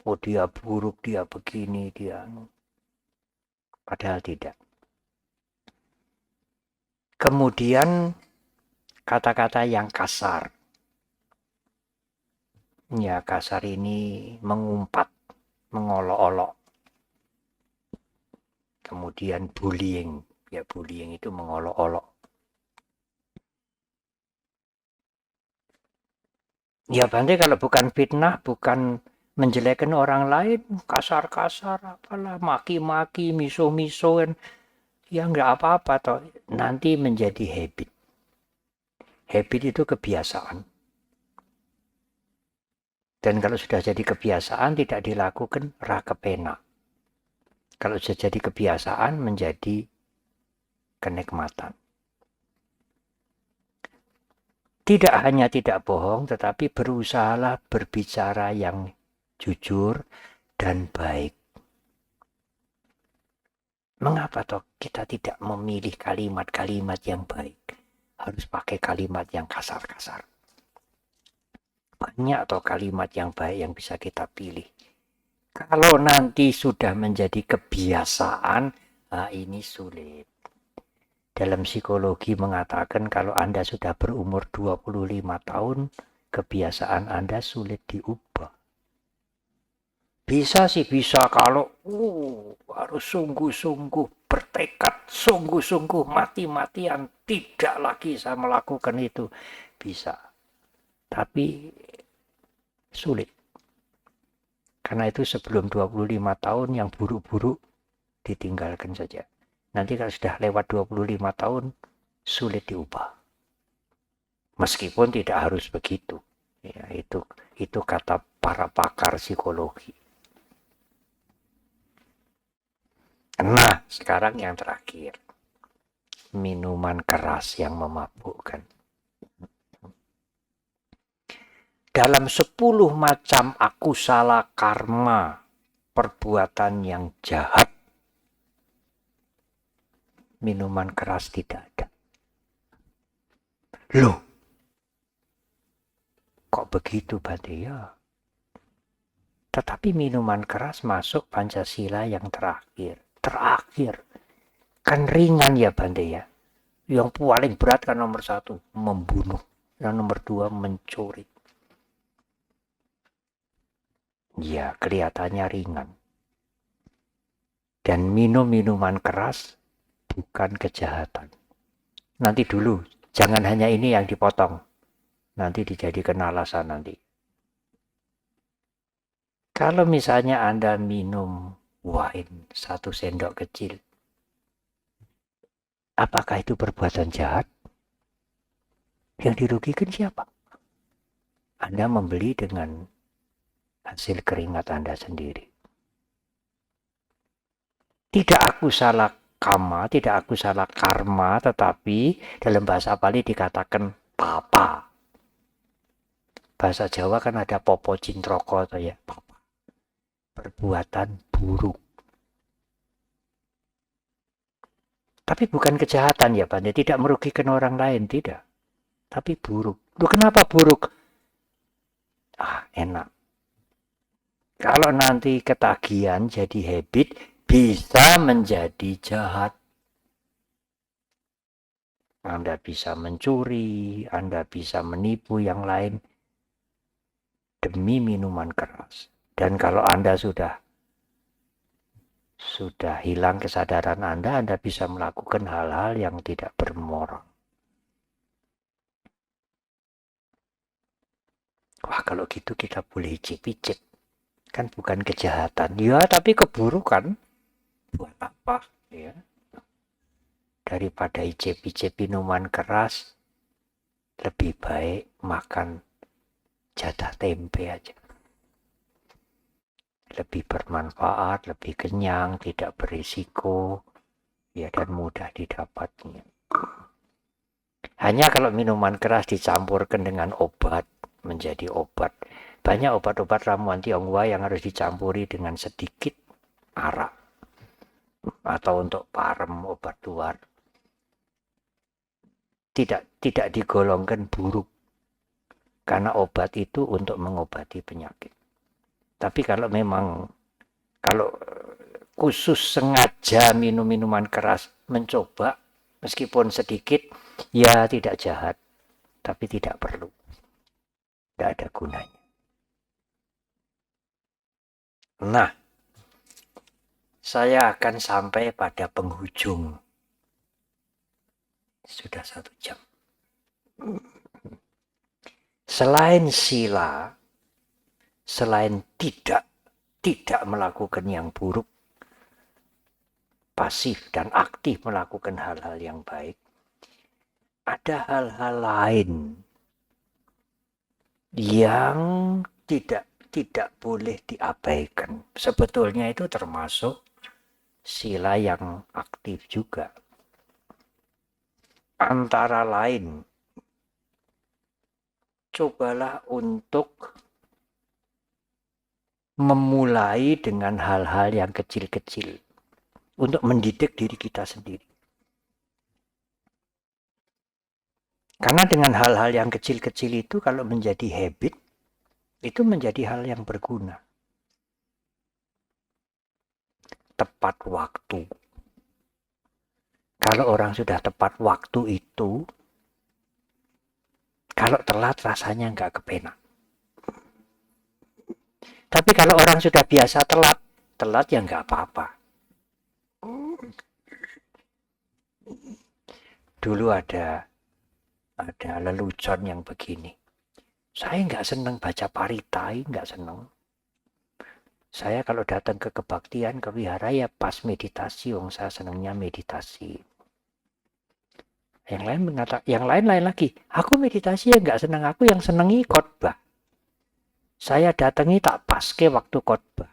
Oh dia buruk, dia begini, dia. Padahal tidak. Kemudian kata-kata yang kasar. Ya kasar ini mengumpat, mengolok-olok. Kemudian bullying. Ya bullying itu mengolok-olok. Ya Bante kalau bukan fitnah, bukan menjelekkan orang lain, kasar-kasar, apalah, maki-maki, miso-miso, ya nggak apa-apa toh. Nanti menjadi habit. Habit itu kebiasaan. Dan kalau sudah jadi kebiasaan, tidak dilakukan rakepena. Kalau sudah jadi kebiasaan, menjadi kenikmatan. Tidak hanya tidak bohong, tetapi berusahalah berbicara yang jujur dan baik. Mengapa toh kita tidak memilih kalimat-kalimat yang baik? Harus pakai kalimat yang kasar-kasar. Banyak toh kalimat yang baik yang bisa kita pilih. Kalau nanti sudah menjadi kebiasaan, nah ini sulit. Dalam psikologi mengatakan kalau Anda sudah berumur 25 tahun, kebiasaan Anda sulit diubah. Bisa sih bisa kalau harus sungguh-sungguh bertekad, sungguh-sungguh mati-matian tidak lagi saya melakukan itu. Bisa. Tapi sulit. Karena itu sebelum 25 tahun yang buruk-buruk ditinggalkan saja. Nanti kalau sudah lewat 25 tahun sulit diubah. Meskipun tidak harus begitu. Ya, itu kata para pakar psikologi. Nah, sekarang yang terakhir. Minuman keras yang memabukkan. Dalam 10 macam akusala karma, perbuatan yang jahat, minuman keras tidak ada. Loh, kok begitu Bante? Ya. Tetapi minuman keras masuk Pancasila yang terakhir. Terakhir. Kan ringan ya Bante ya. Yang paling berat kan nomor 1, membunuh. Yang nomor 2, mencuri. Ya, kelihatannya ringan. Dan minum minuman keras bukan kejahatan. Nanti dulu, jangan hanya ini yang dipotong. Nanti dijadikan alasan nanti. Kalau misalnya Anda minum wine 1 sendok kecil, apakah itu perbuatan jahat? Yang dirugikan siapa? Anda membeli dengan hasil keringat Anda sendiri. Tidak aku salah kama, tidak aku salah karma, tetapi dalam bahasa Bali dikatakan papa. Bahasa Jawa kan ada popo cintroko atau ya, papa. Perbuatan buruk. Tapi bukan kejahatan ya Bante, tidak merugikan orang lain, tidak. Tapi buruk. Loh, kenapa buruk? Enak. Kalau nanti ketagihan jadi habit, bisa menjadi jahat. Anda bisa mencuri, Anda bisa menipu yang lain demi minuman keras. Dan kalau Anda sudah hilang kesadaran Anda bisa melakukan hal-hal yang tidak bermoral. Wah, kalau gitu kita boleh icip-icip. Kan bukan kejahatan. Ya, tapi keburukan. Buat apa? Ya. Daripada icip-icip minuman keras, lebih baik makan jatah tempe aja. Lebih bermanfaat, lebih kenyang, tidak berisiko, ya, dan mudah didapatnya. Hanya kalau minuman keras dicampurkan dengan obat, menjadi obat. Banyak obat-obat ramuan Tionghoa yang harus dicampuri dengan sedikit arak. Atau untuk parem, obat luar. Tidak digolongkan buruk. Karena obat itu untuk mengobati penyakit. Tapi kalau memang, kalau khusus sengaja minum minuman keras, mencoba, meskipun sedikit, ya tidak jahat. Tapi tidak perlu. Tidak ada gunanya. Nah, saya akan sampai pada penghujung. Sudah 1 jam. Selain sila, selain tidak melakukan yang buruk, pasif dan aktif melakukan hal-hal yang baik, ada hal-hal lain yang tidak boleh diabaikan. Sebetulnya itu termasuk sila yang aktif juga. Antara lain cobalah untuk memulai dengan hal-hal yang kecil-kecil untuk mendidik diri kita sendiri. Karena dengan hal-hal yang kecil-kecil itu kalau menjadi habit, itu menjadi hal yang berguna. Tepat waktu. Kalau orang sudah tepat waktu itu, kalau telat rasanya nggak kepenak. Tapi kalau orang sudah biasa telat ya nggak apa-apa. Dulu ada lelucon yang begini. Saya nggak seneng baca paritai, nggak seneng. Saya kalau datang ke kebaktian, ke wihara ya pas meditasi, saya senengnya meditasi. Yang lain lagi, aku meditasi ya nggak seneng, aku yang senengi khotbah. Saya datangi tak pas ke waktu khotbah.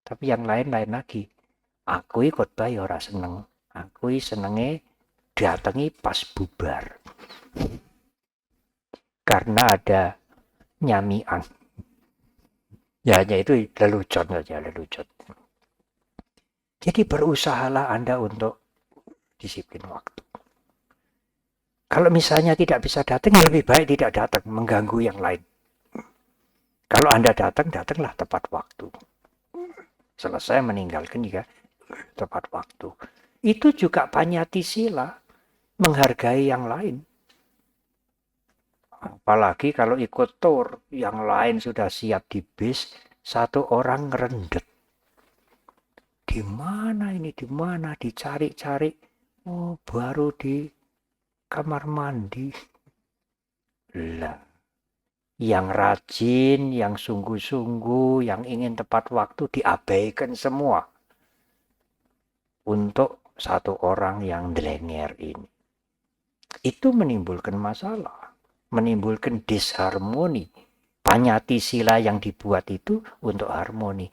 Tapi yang lain lagi, aku khotbah ya ora seneng, aku senenge datangi pas bubar. Karena ada nyamian. Ya hanya itu lelucon saja, lelucon. Jadi berusahalah Anda untuk disiplin waktu. Kalau misalnya tidak bisa datang, ya lebih baik tidak datang, mengganggu yang lain. Kalau Anda datanglah tepat waktu. Selesai meninggalkan juga tepat waktu. Itu juga panyati sila, menghargai yang lain. Apalagi kalau ikut tour, yang lain sudah siap di bis, satu orang ngerendet. Di mana ini, di mana, dicari-cari. Oh, baru di kamar mandi. Lah, yang rajin, yang sungguh-sungguh, yang ingin tepat waktu diabaikan semua. Untuk satu orang yang delenger ini. Itu menimbulkan masalah. Menimbulkan disharmoni. Panyati sila yang dibuat itu untuk harmoni.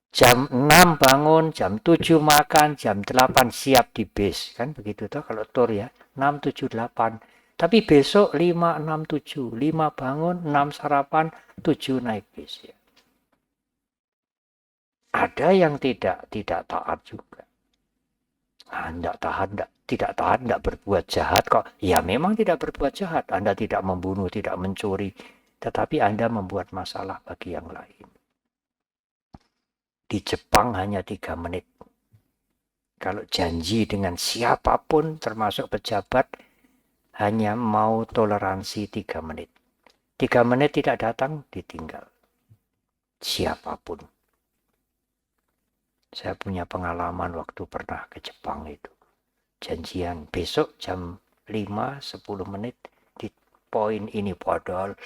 Jam 6 bangun, jam 7 makan, jam 8 siap di bis. Kan begitu toh kalau tur ya. 6, 7, 8. Tapi besok 5, 6, 7. 5 bangun, 6 sarapan, 7 naik bis ya. Ada yang tidak taat juga. Tidak tahan, tidak berbuat jahat kok. Ya memang tidak berbuat jahat. Anda tidak membunuh, tidak mencuri. Tetapi Anda membuat masalah bagi yang lain. Di Jepang hanya 3 menit. Kalau janji dengan siapapun termasuk pejabat, hanya mau toleransi 3 menit. 3 menit tidak datang, ditinggal. Siapapun. Saya punya pengalaman waktu pernah ke Jepang itu. Janjian besok jam 5, 10 menit di poin ini. Padahal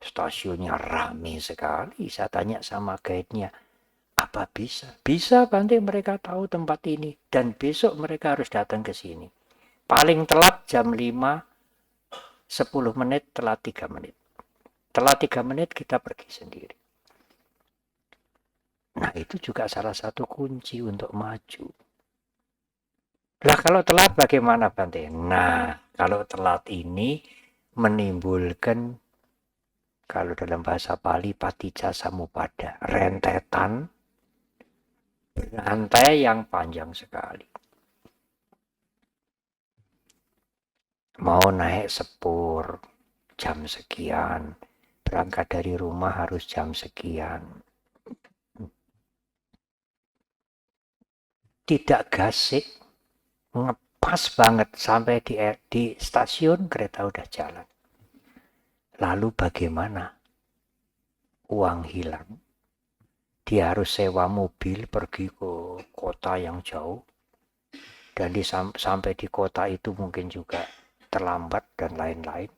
stasiunnya rame sekali. Saya tanya sama guide-nya, apa bisa? Bisa, Bante, mereka tahu tempat ini. Dan besok mereka harus datang ke sini. Paling telat jam 5, 10 menit, telat 3 menit. Telat 3 menit kita pergi sendiri. Nah itu juga salah satu kunci untuk maju. Lah kalau telat bagaimana Bante? Nah kalau telat ini menimbulkan, kalau dalam bahasa Pali, paticca samuppada, rentetan berantai yang panjang sekali. Mau naik sepur jam sekian, berangkat dari rumah harus jam sekian. Tidak gasik, ngepas banget sampai di stasiun kereta udah jalan. Lalu bagaimana? Uang hilang. Dia harus sewa mobil pergi ke kota yang jauh. Dan sampai di kota itu mungkin juga terlambat dan lain-lain.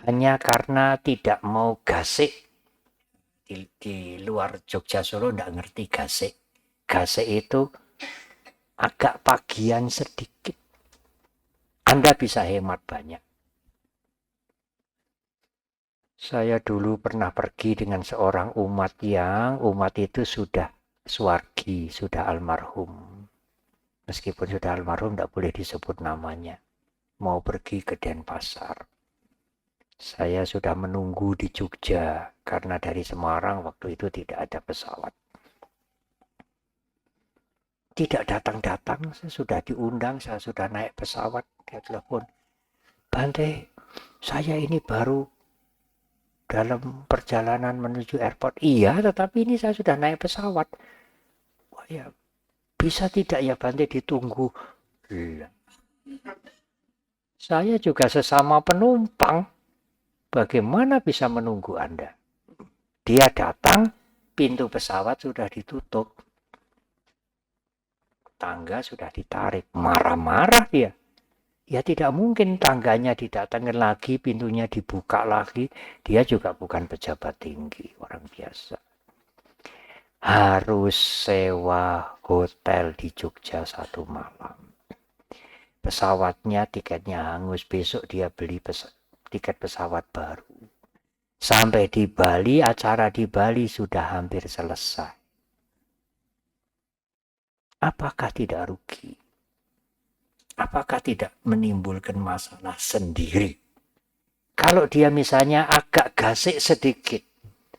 Hanya karena tidak mau gasik. Di luar Jogja Solo tidak ngerti gasik. Gasik itu agak pagian sedikit. Anda bisa hemat banyak. Saya dulu pernah pergi dengan seorang umat itu sudah swargi, sudah almarhum. Meskipun sudah almarhum tidak boleh disebut namanya. mau pergi ke Denpasar. Saya sudah menunggu di Jogja karena dari Semarang waktu itu tidak ada pesawat. Tidak datang-datang, saya sudah diundang, saya sudah naik pesawat, dia telepon, Bante, saya ini baru dalam perjalanan menuju airport. Iya, tetapi ini saya sudah naik pesawat. Wah ya, bisa tidak ya Bante ditunggu? Iya. Saya juga sesama penumpang. Bagaimana bisa menunggu Anda? Dia datang, pintu pesawat sudah ditutup. Tangga sudah ditarik. Marah-marah dia. Ya tidak mungkin tangganya didatangkan lagi, pintunya dibuka lagi. Dia juga bukan pejabat tinggi, orang biasa. Harus sewa hotel di Jogja 1 malam. Pesawatnya tiketnya hangus, besok dia beli tiket pesawat baru. Sampai di Bali, acara di Bali sudah hampir selesai. Apakah tidak rugi? Apakah tidak menimbulkan masalah sendiri? Kalau dia misalnya agak gasik sedikit,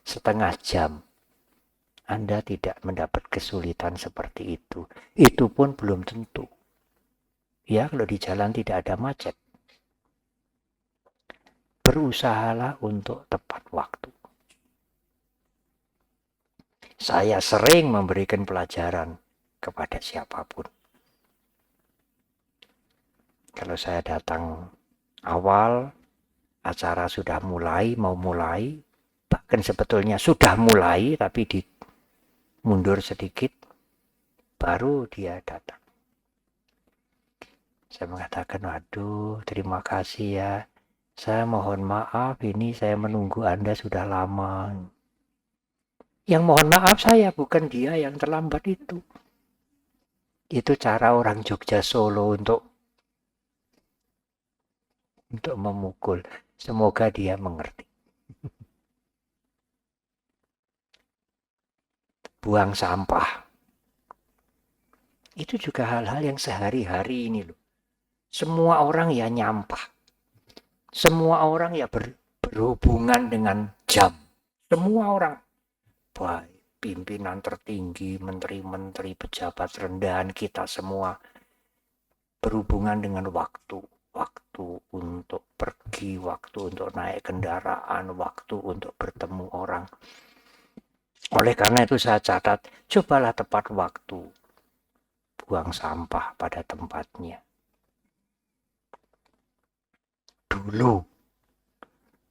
setengah jam, Anda tidak mendapat kesulitan seperti itu. Itu pun belum tentu. Ya, kalau di jalan tidak ada macet. Berusahalah untuk tepat waktu. Saya sering memberikan pelajaran kepada siapapun. Kalau saya datang awal, acara sudah mau mulai, bahkan sebetulnya sudah mulai, tapi mundur sedikit, baru dia datang. Saya mengatakan, waduh, terima kasih ya. Saya mohon maaf, ini saya menunggu Anda sudah lama. Yang mohon maaf saya, bukan dia yang terlambat itu. Itu cara orang Jogja Solo untuk memukul. Semoga dia mengerti. Buang sampah. Itu juga hal-hal yang sehari-hari ini loh. Semua orang ya nyampah. Semua orang ya berhubungan dengan jam. Semua orang. Baik pimpinan tertinggi, menteri-menteri, pejabat rendahan, kita semua berhubungan dengan waktu. Waktu untuk pergi, waktu untuk naik kendaraan, waktu untuk bertemu orang. Oleh karena itu saya catat, cobalah tepat waktu. Buang sampah pada tempatnya. Dulu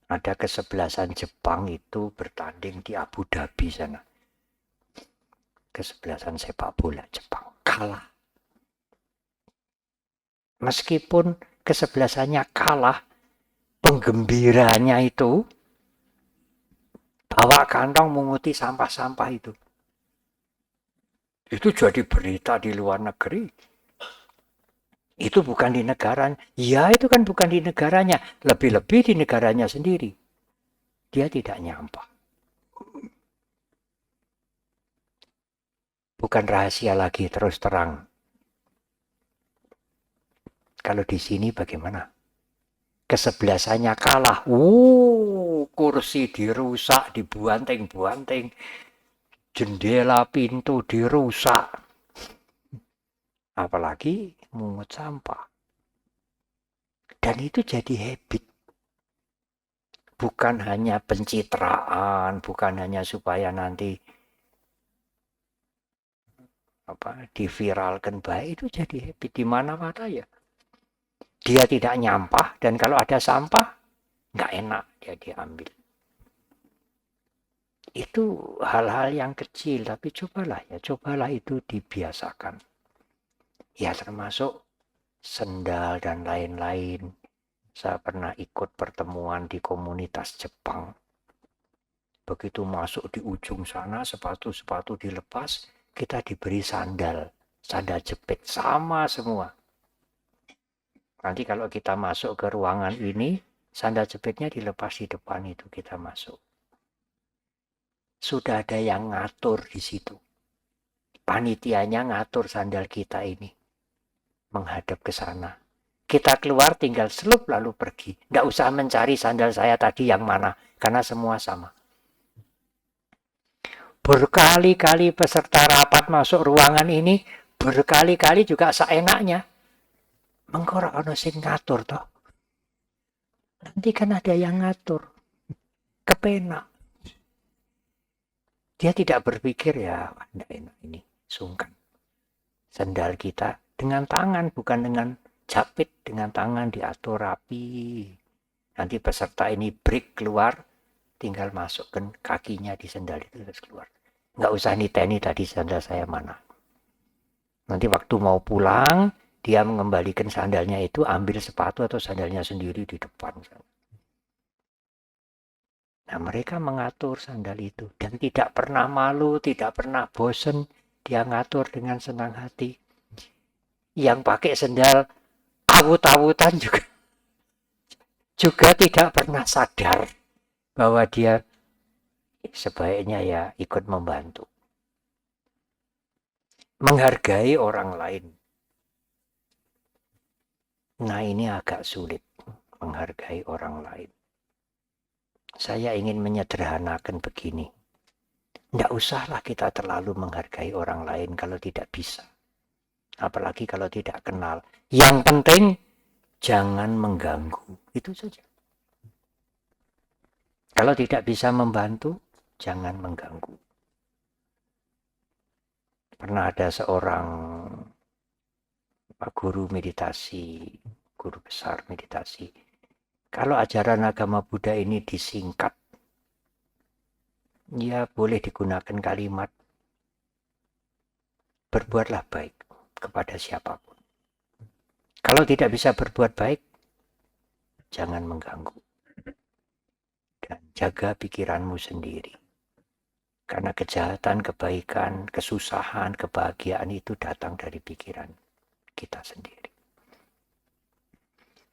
ada kesebelasan Jepang itu bertanding di Abu Dhabi sana. Kesebelasan sepak bola Jepang kalah. Meskipun kesebelasannya kalah, penggembiranya itu bawa kantong menguti sampah-sampah itu. Itu jadi berita di luar negeri. Itu bukan di negaranya. Ya, itu kan bukan di negaranya. Lebih-lebih di negaranya sendiri. Dia tidak nyampah. Bukan rahasia lagi, terus terang. Kalau di sini bagaimana? Kesebelasannya kalah. Kursi dirusak, dibuanting-buanting. Jendela, pintu dirusak. Apalagi mungut sampah. Dan itu jadi habit. Bukan hanya pencitraan, bukan hanya supaya nanti diviralkan baik, itu jadi habit di mana-mana ya. Dia tidak nyampah, dan kalau ada sampah, nggak enak dia diambil. Itu hal-hal yang kecil, tapi cobalah itu dibiasakan. Ya termasuk sendal dan lain-lain. Saya pernah ikut pertemuan di komunitas Jepang. Begitu masuk di ujung sana, sepatu-sepatu dilepas, kita diberi sandal jepit, sama semua. Nanti kalau kita masuk ke ruangan ini, sandal jepitnya dilepas di depan itu kita masuk. Sudah ada yang ngatur di situ. Panitianya ngatur sandal kita ini menghadap ke sana. Kita keluar tinggal selup lalu pergi. Nggak usah mencari sandal saya tadi yang mana, karena semua sama. Berkali-kali peserta rapat masuk ruangan ini, berkali-kali juga seenaknya. Mengko ora ono sing ngatur toh. Nanti kan ada yang ngatur. Kepenak. Dia tidak berpikir ya, enggak enak ini, sungkan. Sandal kita dengan tangan, bukan dengan japit, dengan tangan diatur rapi. Nanti peserta ini break keluar, tinggal masukkan kakinya di sandal itu terus keluar. Nggak usah niteni tadi sandal saya mana. Nanti waktu mau pulang, dia mengembalikan sandalnya itu, ambil sepatu atau sandalnya sendiri di depan. Nah, mereka mengatur sandal itu dan tidak pernah malu, tidak pernah bosen. Dia ngatur dengan senang hati. Yang pakai sandal awut-awutan juga tidak pernah sadar bahwa dia sebaiknya ya ikut membantu. Menghargai orang lain. Nah, ini agak sulit, menghargai orang lain. Saya ingin menyederhanakan begini. Tidak usahlah kita terlalu menghargai orang lain kalau tidak bisa. Apalagi kalau tidak kenal. Yang penting jangan mengganggu. Itu saja. Kalau tidak bisa membantu, jangan mengganggu. Pernah ada seorang guru meditasi, guru besar meditasi. Kalau ajaran agama Buddha ini disingkat, ya boleh digunakan kalimat berbuatlah baik kepada siapapun. Kalau tidak bisa berbuat baik, jangan mengganggu. Dan jaga pikiranmu sendiri. Karena kejahatan, kebaikan, kesusahan, kebahagiaan itu datang dari pikiran kita sendiri.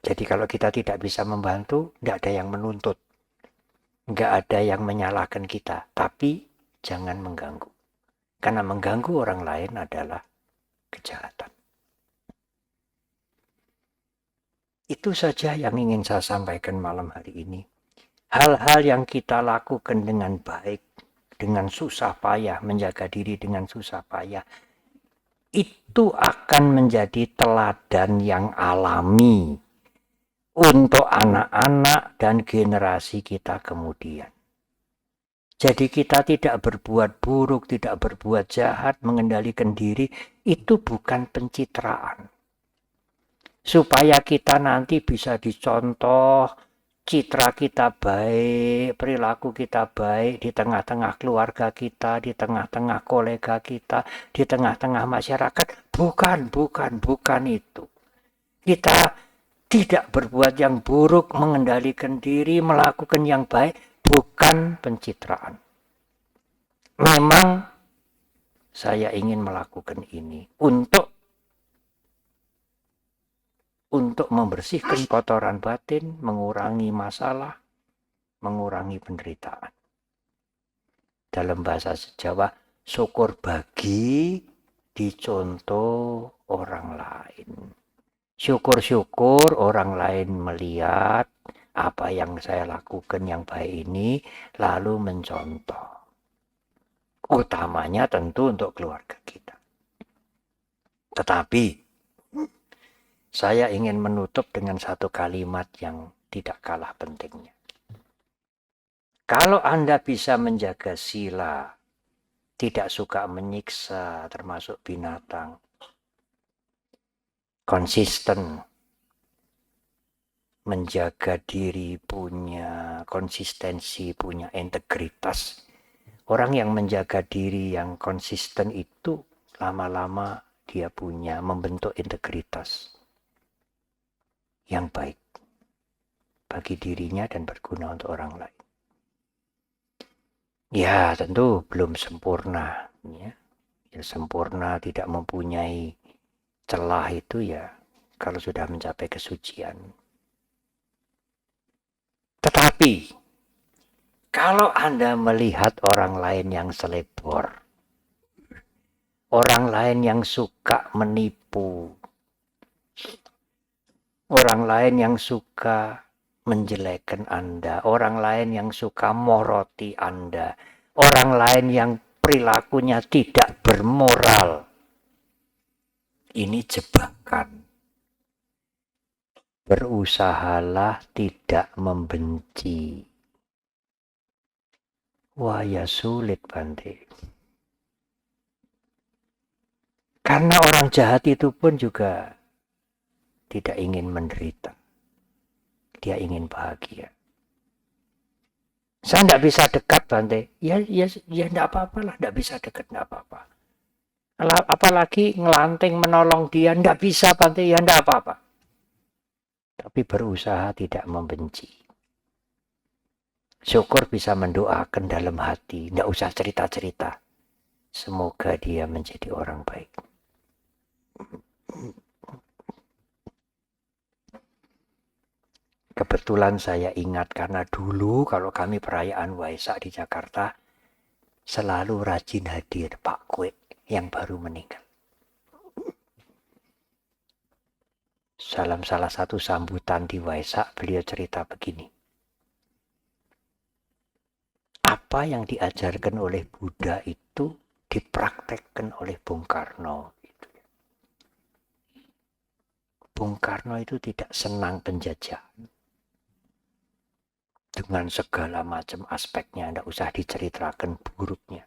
Jadi kalau kita tidak bisa membantu, tidak ada yang menuntut. Nggak ada yang menyalahkan kita. Tapi jangan mengganggu. Karena mengganggu orang lain adalah kejahatan. Itu saja yang ingin saya sampaikan malam hari ini. Hal-hal yang kita lakukan dengan baik, dengan susah payah, menjaga diri dengan susah payah, itu akan menjadi teladan yang alami untuk anak-anak dan generasi kita kemudian. Jadi kita tidak berbuat buruk, tidak berbuat jahat, mengendalikan diri, itu bukan pencitraan. Supaya kita nanti bisa dicontoh, citra kita baik, perilaku kita baik di tengah-tengah keluarga kita, di tengah-tengah kolega kita, di tengah-tengah masyarakat. Bukan itu. Kita tidak berbuat yang buruk, mengendalikan diri, melakukan yang baik, bukan pencitraan. Memang saya ingin melakukan ini untuk membersihkan kotoran batin, mengurangi masalah, mengurangi penderitaan. Dalam bahasa Jawa, syukur bagi dicontoh orang lain. Syukur-syukur orang lain melihat apa yang saya lakukan yang baik ini, lalu mencontoh. Utamanya tentu untuk keluarga kita. Tetapi saya ingin menutup dengan satu kalimat yang tidak kalah pentingnya. Kalau Anda bisa menjaga sila, tidak suka menyiksa termasuk binatang, konsisten, menjaga diri, punya konsistensi, punya integritas. Orang yang menjaga diri yang konsisten itu lama-lama dia punya membentuk integritas yang baik bagi dirinya dan berguna untuk orang lain. Ya, tentu belum sempurna. Ya, sempurna tidak mempunyai celah itu ya kalau sudah mencapai kesucian. Tetapi, kalau Anda melihat orang lain yang selebor, orang lain yang suka menipu, orang lain yang suka menjelekkan Anda, orang lain yang suka moroti Anda, orang lain yang perilakunya tidak bermoral. Ini jebakan. Berusahalah tidak membenci. Wah, ya sulit, Bante. Karena orang jahat itu pun juga tidak ingin menderita. Dia ingin bahagia. Saya tidak bisa dekat, Bante. Ya tidak apa-apalah, tidak bisa dekat, tidak apa-apa. Apalagi ngelanting menolong dia, tidak bisa, Bante, ya tidak apa-apa. Tapi berusaha tidak membenci. Syukur bisa mendoakan dalam hati, tidak usah cerita-cerita. Semoga dia menjadi orang baik. Kebetulan saya ingat karena dulu kalau kami perayaan Waisak di Jakarta, selalu rajin hadir Pak Kwe yang baru meninggal. Dalam salah satu sambutan di Waisak, beliau cerita begini. Apa yang diajarkan oleh Buddha itu dipraktekkan oleh Bung Karno. Bung Karno itu tidak senang penjajahan. Dengan segala macam aspeknya, tidak usah diceritakan buruknya.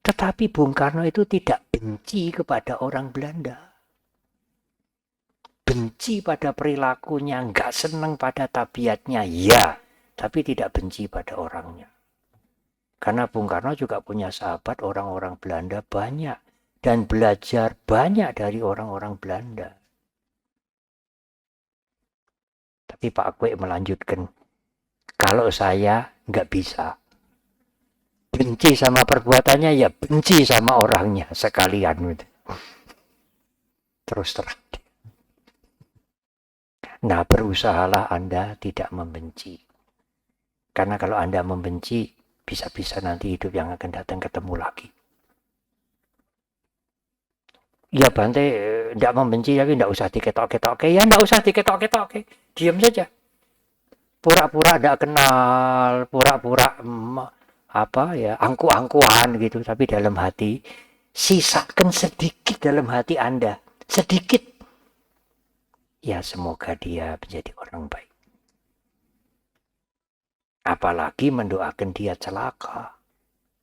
Tetapi Bung Karno itu tidak benci kepada orang Belanda. Benci pada perilakunya, nggak senang pada tabiatnya, ya. Tapi tidak benci pada orangnya. Karena Bung Karno juga punya sahabat orang-orang Belanda banyak. Dan belajar banyak dari orang-orang Belanda. Tapi Pak Kwe melanjutkan, kalau saya nggak bisa. Benci sama perbuatannya, ya benci sama orangnya sekalian. Terus terang. Nah, berusahalah Anda tidak membenci. Karena kalau Anda membenci, bisa-bisa nanti hidup yang akan datang ketemu lagi. Ya Bante, tidak membenci tapi tidak usah diketok-ketok. Ya tidak usah diketok-ketok. Diam saja. Pura-pura tidak kenal, pura-pura angku-angkuan gitu. Tapi dalam hati, sisakan sedikit dalam hati Anda. Sedikit. Ya semoga dia menjadi orang baik. Apalagi mendoakan dia celaka.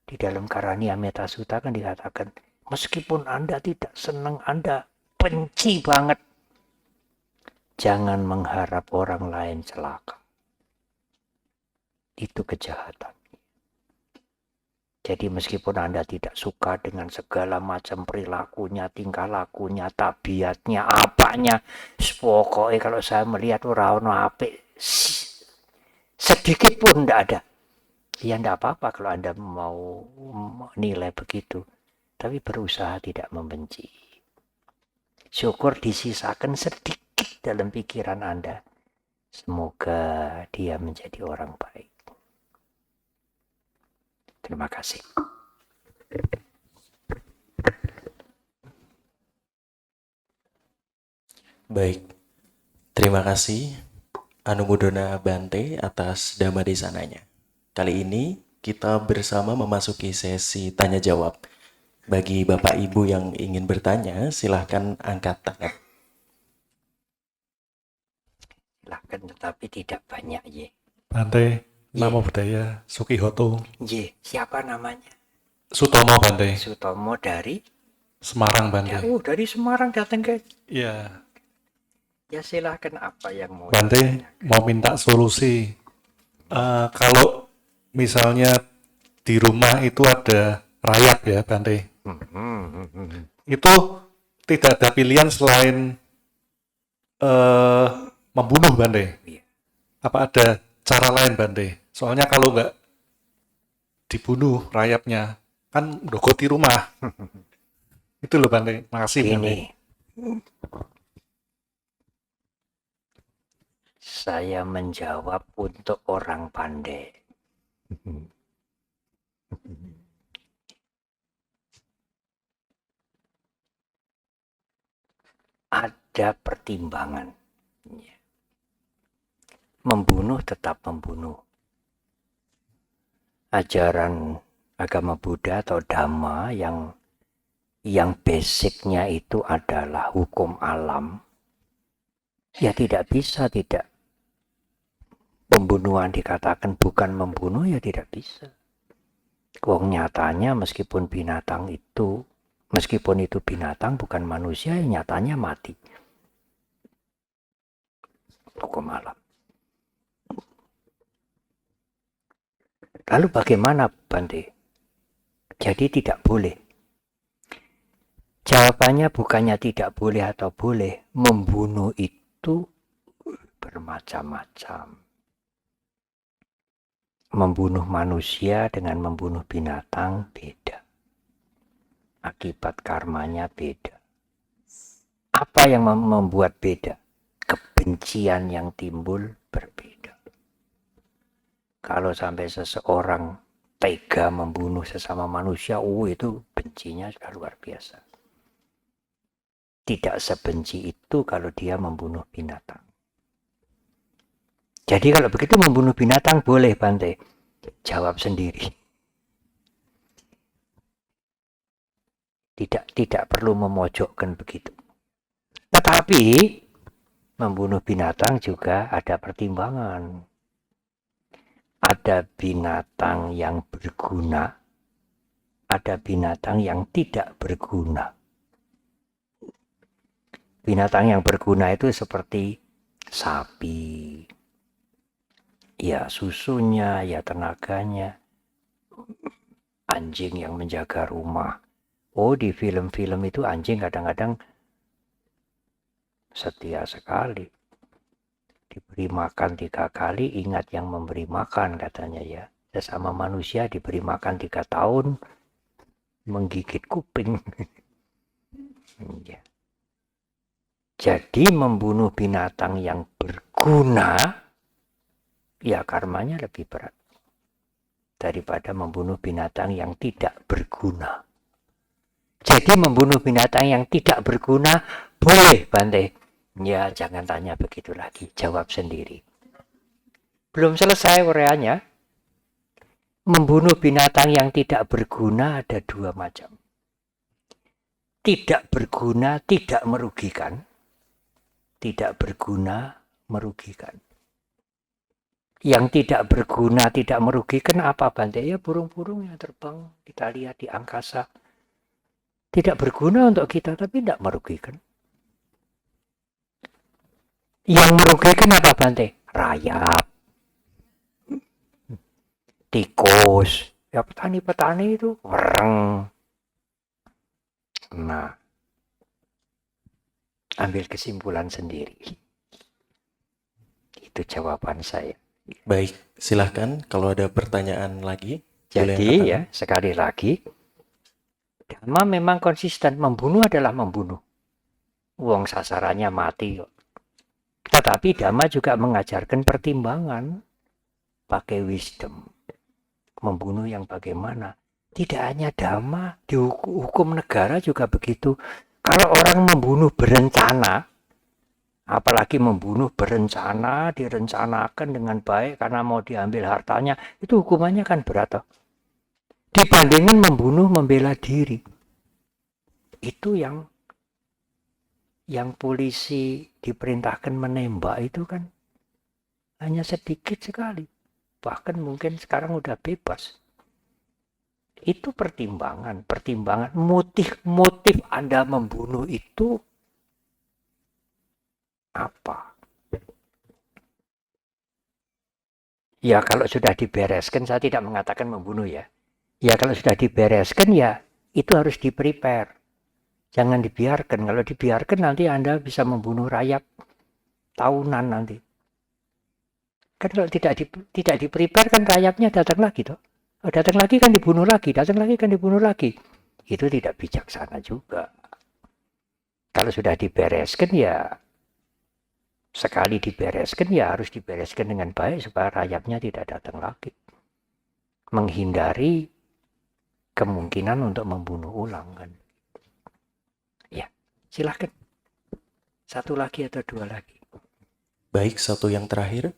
Di dalam Karania Metta Sutta kan dikatakan, meskipun Anda tidak senang, Anda benci banget, jangan mengharap orang lain celaka. Itu kejahatan. Jadi meskipun Anda tidak suka dengan segala macam perilakunya, tingkah lakunya, tabiatnya, apanya, pokoknya kalau saya melihat orang apik, sedikit pun tidak ada. Ya tidak apa-apa kalau Anda mau nilai begitu. Tapi berusaha tidak membenci. Syukur disisakan sedikit dalam pikiran Anda. Semoga dia menjadi orang baik. Terima kasih. Baik, terima kasih Anumodona Bante atas Dhamma Desananya. Kali ini kita bersama memasuki sesi tanya jawab. Bagi Bapak Ibu yang ingin bertanya, silahkan angkat tangan. Silahkan tetapi tidak banyak ye. Bante, Ye. Namo Buddhaya, Sukihoto. Ye, siapa namanya? Sutomo Bante. Sutomo dari Semarang Bante. Dari Semarang datang ke. Iya. Ya silahkan apa yang mau. Bante mau minta solusi. Kalau misalnya di rumah itu ada rayap ya Bante. Itu tidak ada pilihan selain membunuh Bante. Apa ada cara lain Bante? Soalnya kalau nggak dibunuh rayapnya kan dogoti rumah. Itu loh Bante. Makasih Bante. Ini saya menjawab untuk orang pandai. Ada pertimbangan. membunuh tetap membunuh. Ajaran agama Buddha atau Dhamma yang basicnya itu adalah hukum alam, ya tidak bisa tidak pembunuhan dikatakan bukan membunuh, ya tidak bisa. Wong nyatanya meskipun itu binatang bukan manusia, ya nyatanya mati. Hukum alam. Lalu bagaimana, Bante? Jadi tidak boleh. Jawabannya bukannya tidak boleh atau boleh. Membunuh itu bermacam-macam. Membunuh manusia dengan membunuh binatang beda. Akibat karmanya beda. Apa yang membuat beda? Kebencian yang timbul berbeda. Kalau sampai seseorang tega membunuh sesama manusia, itu bencinya sudah luar biasa. Tidak sebenci itu kalau dia membunuh binatang. Jadi kalau begitu membunuh binatang boleh, Bante? Jawab sendiri. Tidak perlu memojokkan begitu. Tetapi membunuh binatang juga ada pertimbangan. Ada binatang yang berguna, ada binatang yang tidak berguna. Binatang yang berguna itu seperti sapi, ya susunya, ya tenaganya, anjing yang menjaga rumah. Di film-film itu anjing kadang-kadang setia sekali. Diberi makan 3 kali, ingat yang memberi makan katanya ya. Sesama manusia diberi makan 3 tahun, menggigit kuping. Ya. Jadi membunuh binatang yang berguna, ya karmanya lebih berat daripada membunuh binatang yang tidak berguna. Jadi membunuh binatang yang tidak berguna boleh, Bante? Ya jangan tanya begitu lagi, jawab sendiri. Belum selesai ureanya. Membunuh binatang yang tidak berguna ada 2 macam. Tidak berguna, tidak merugikan. Tidak berguna, merugikan. Yang tidak berguna, tidak merugikan apa, Bante? Ya burung-burung yang terbang, kita lihat di angkasa. Tidak berguna untuk kita, tapi tidak merugikan. Yang merugikan apa, Bante? Rayap, tikus. Ya petani-petani itu wereng. Nah, ambil kesimpulan sendiri. Itu jawaban saya. Baik, silahkan kalau ada pertanyaan lagi. Jadi ya, sekali lagi, Dhamma memang konsisten. Membunuh adalah membunuh. Wong sasarannya mati kok. Tetapi Dhamma juga mengajarkan pertimbangan. Pakai wisdom. Membunuh yang bagaimana? Tidak hanya Dhamma, di hukum negara juga begitu. Kalau orang membunuh berencana, apalagi membunuh berencana, direncanakan dengan baik karena mau diambil hartanya, itu hukumannya kan berat. Dibandingkan membunuh membela diri. Itu yang polisi diperintahkan menembak itu kan hanya sedikit sekali. Bahkan mungkin sekarang udah bebas. Itu pertimbangan motif Anda membunuh itu apa? Ya kalau sudah dibereskan, saya tidak mengatakan membunuh ya. Ya kalau sudah dibereskan ya itu harus di-prepare. Jangan dibiarkan. Kalau dibiarkan nanti Anda bisa membunuh rakyat tahunan nanti. Kan kalau tidak di-prepare kan rakyatnya datang lagi toh. Datang lagi kan dibunuh lagi, datang lagi kan dibunuh lagi. Itu tidak bijaksana juga. Kalau sudah dibereskan ya, sekali dibereskan ya harus dibereskan dengan baik supaya rakyatnya tidak datang lagi. Menghindari kemungkinan untuk membunuh ulang kan. Ya, silahkan. 1 lagi atau 2 lagi. Baik, 1 yang terakhir.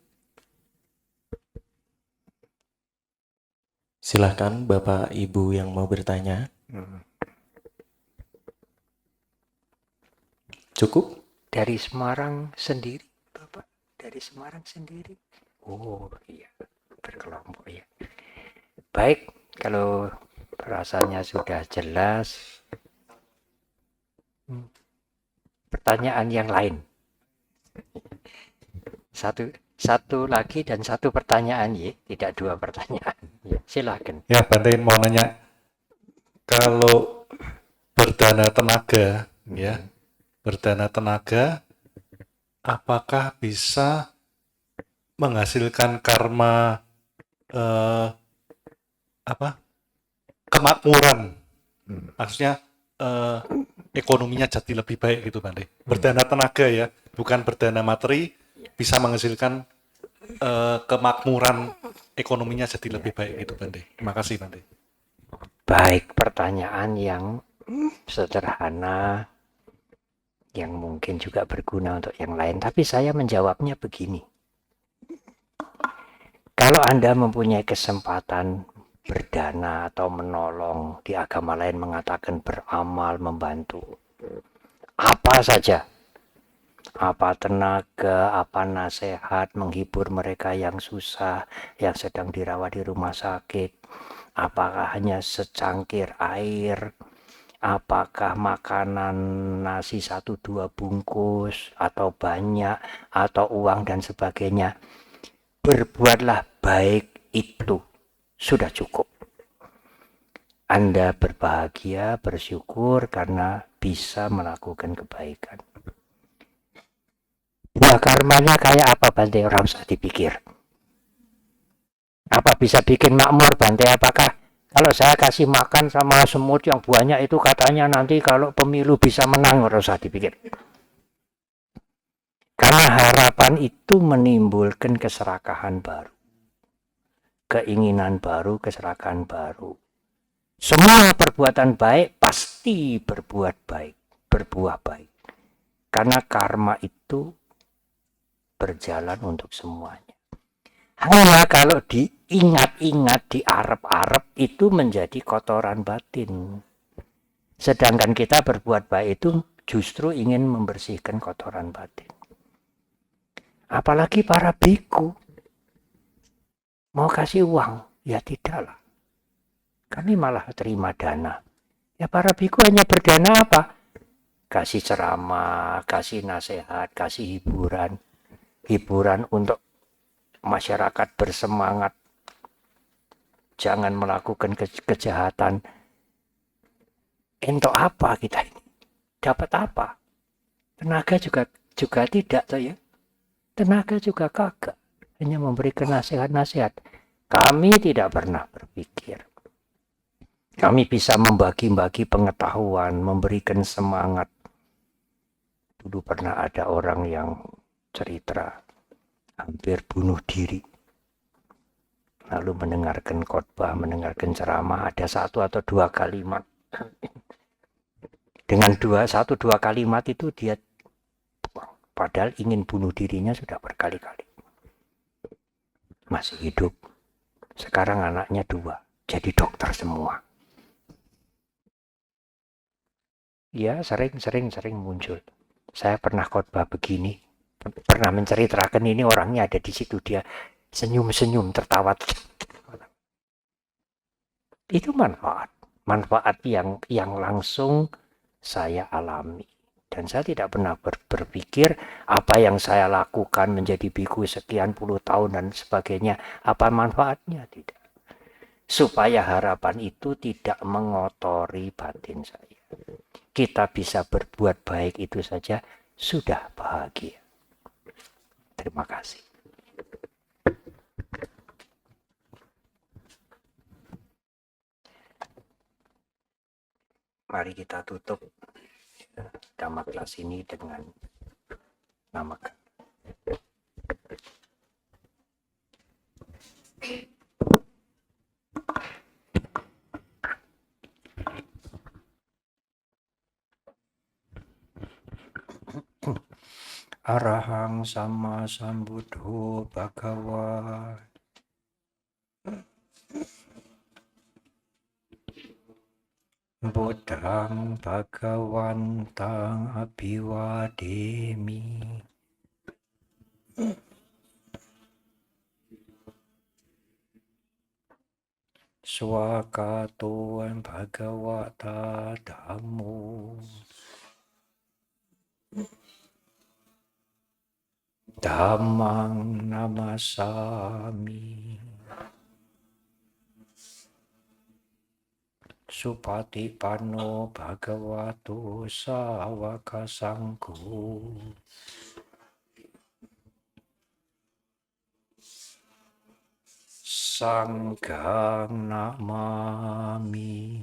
Silahkan Bapak Ibu yang mau bertanya. Cukup? Dari Semarang sendiri, Bapak? Dari Semarang sendiri? Oh iya, berkelompok ya. Baik, kalau rasanya sudah jelas, pertanyaan yang lain. Satu lagi dan satu pertanyaan ya, tidak dua pertanyaan. Ya, silakan. Ya, Bante mau nanya, kalau berdana tenaga, ya, berdana tenaga, apakah bisa menghasilkan karma apa kemakmuran? Maksudnya ekonominya jadi lebih baik gitu, Bante. Berdana tenaga ya, bukan berdana materi, bisa menghasilkan kemakmuran ekonominya jadi lebih baik gitu, Bante. Terima kasih, Bante. Baik, pertanyaan yang sederhana, yang mungkin juga berguna untuk yang lain. Tapi saya menjawabnya begini. Kalau Anda mempunyai kesempatan berdana atau menolong, di agama lain mengatakan beramal, membantu, apa saja, apa tenaga, apa nasihat, menghibur mereka yang susah, yang sedang dirawat di rumah sakit, apakah hanya secangkir air, apakah makanan nasi 1-2 bungkus, atau banyak, atau uang dan sebagainya, berbuatlah baik itu sudah cukup. Anda berbahagia, bersyukur karena bisa melakukan kebaikan. Buah karmanya kayak apa, Bante? Orang usah dipikir. Apa bisa bikin makmur, Bante? Apakah kalau saya kasih makan sama semut yang banyak itu katanya nanti kalau pemilu bisa menang? Orang usah dipikir. Karena harapan itu menimbulkan keserakahan baru. Keinginan baru, keserakahan baru. Semua perbuatan baik pasti berbuat baik, berbuah baik. Karena karma itu berjalan untuk semuanya. Hanya kalau diingat-ingat, diarep-arep, itu menjadi kotoran batin. Sedangkan kita berbuat baik itu justru ingin membersihkan kotoran batin. Apalagi para biku. Mau kasih uang? Ya tidaklah. Kami malah terima dana. Ya para biku hanya berdana apa? Kasih ceramah, kasih nasihat, kasih hiburan. Hiburan untuk masyarakat bersemangat. Jangan melakukan kejahatan. Untuk apa kita ini? Dapat apa? Tenaga juga tidak toh ya. Tenaga juga kagak. Hanya memberikan nasihat-nasihat. Kami tidak pernah berpikir. Kami bisa membagi-bagi pengetahuan, memberikan semangat. Dulu pernah ada orang yang cerita hampir bunuh diri. Lalu mendengarkan khotbah, mendengarkan ceramah, ada 1 atau 2 kalimat. Dengan 1-2 kalimat itu dia padahal ingin bunuh dirinya sudah berkali-kali. Masih hidup. Sekarang anaknya 2, jadi dokter semua. Ya sering muncul. Saya pernah khotbah begini, pernah menceritakan ini, orangnya ada di situ, dia senyum-senyum, tertawa. Itu manfaat yang langsung saya alami. Dan saya tidak pernah berpikir apa yang saya lakukan menjadi biku sekian puluh tahun dan sebagainya, apa manfaatnya, tidak. Supaya harapan itu tidak mengotori batin saya. Kita bisa berbuat baik itu saja sudah bahagia. Terima kasih. Mari kita tutup Dhamma kelas ini dengan namakan. Arahang sama sambuddho bhagawa. Buddhang Bhagavantang Abhivademi. Swakatoan Bhagavata Dhammo. Dhammang namasami. Supatipanno Bhagavato Sawaka Sangho. Sanghang namami.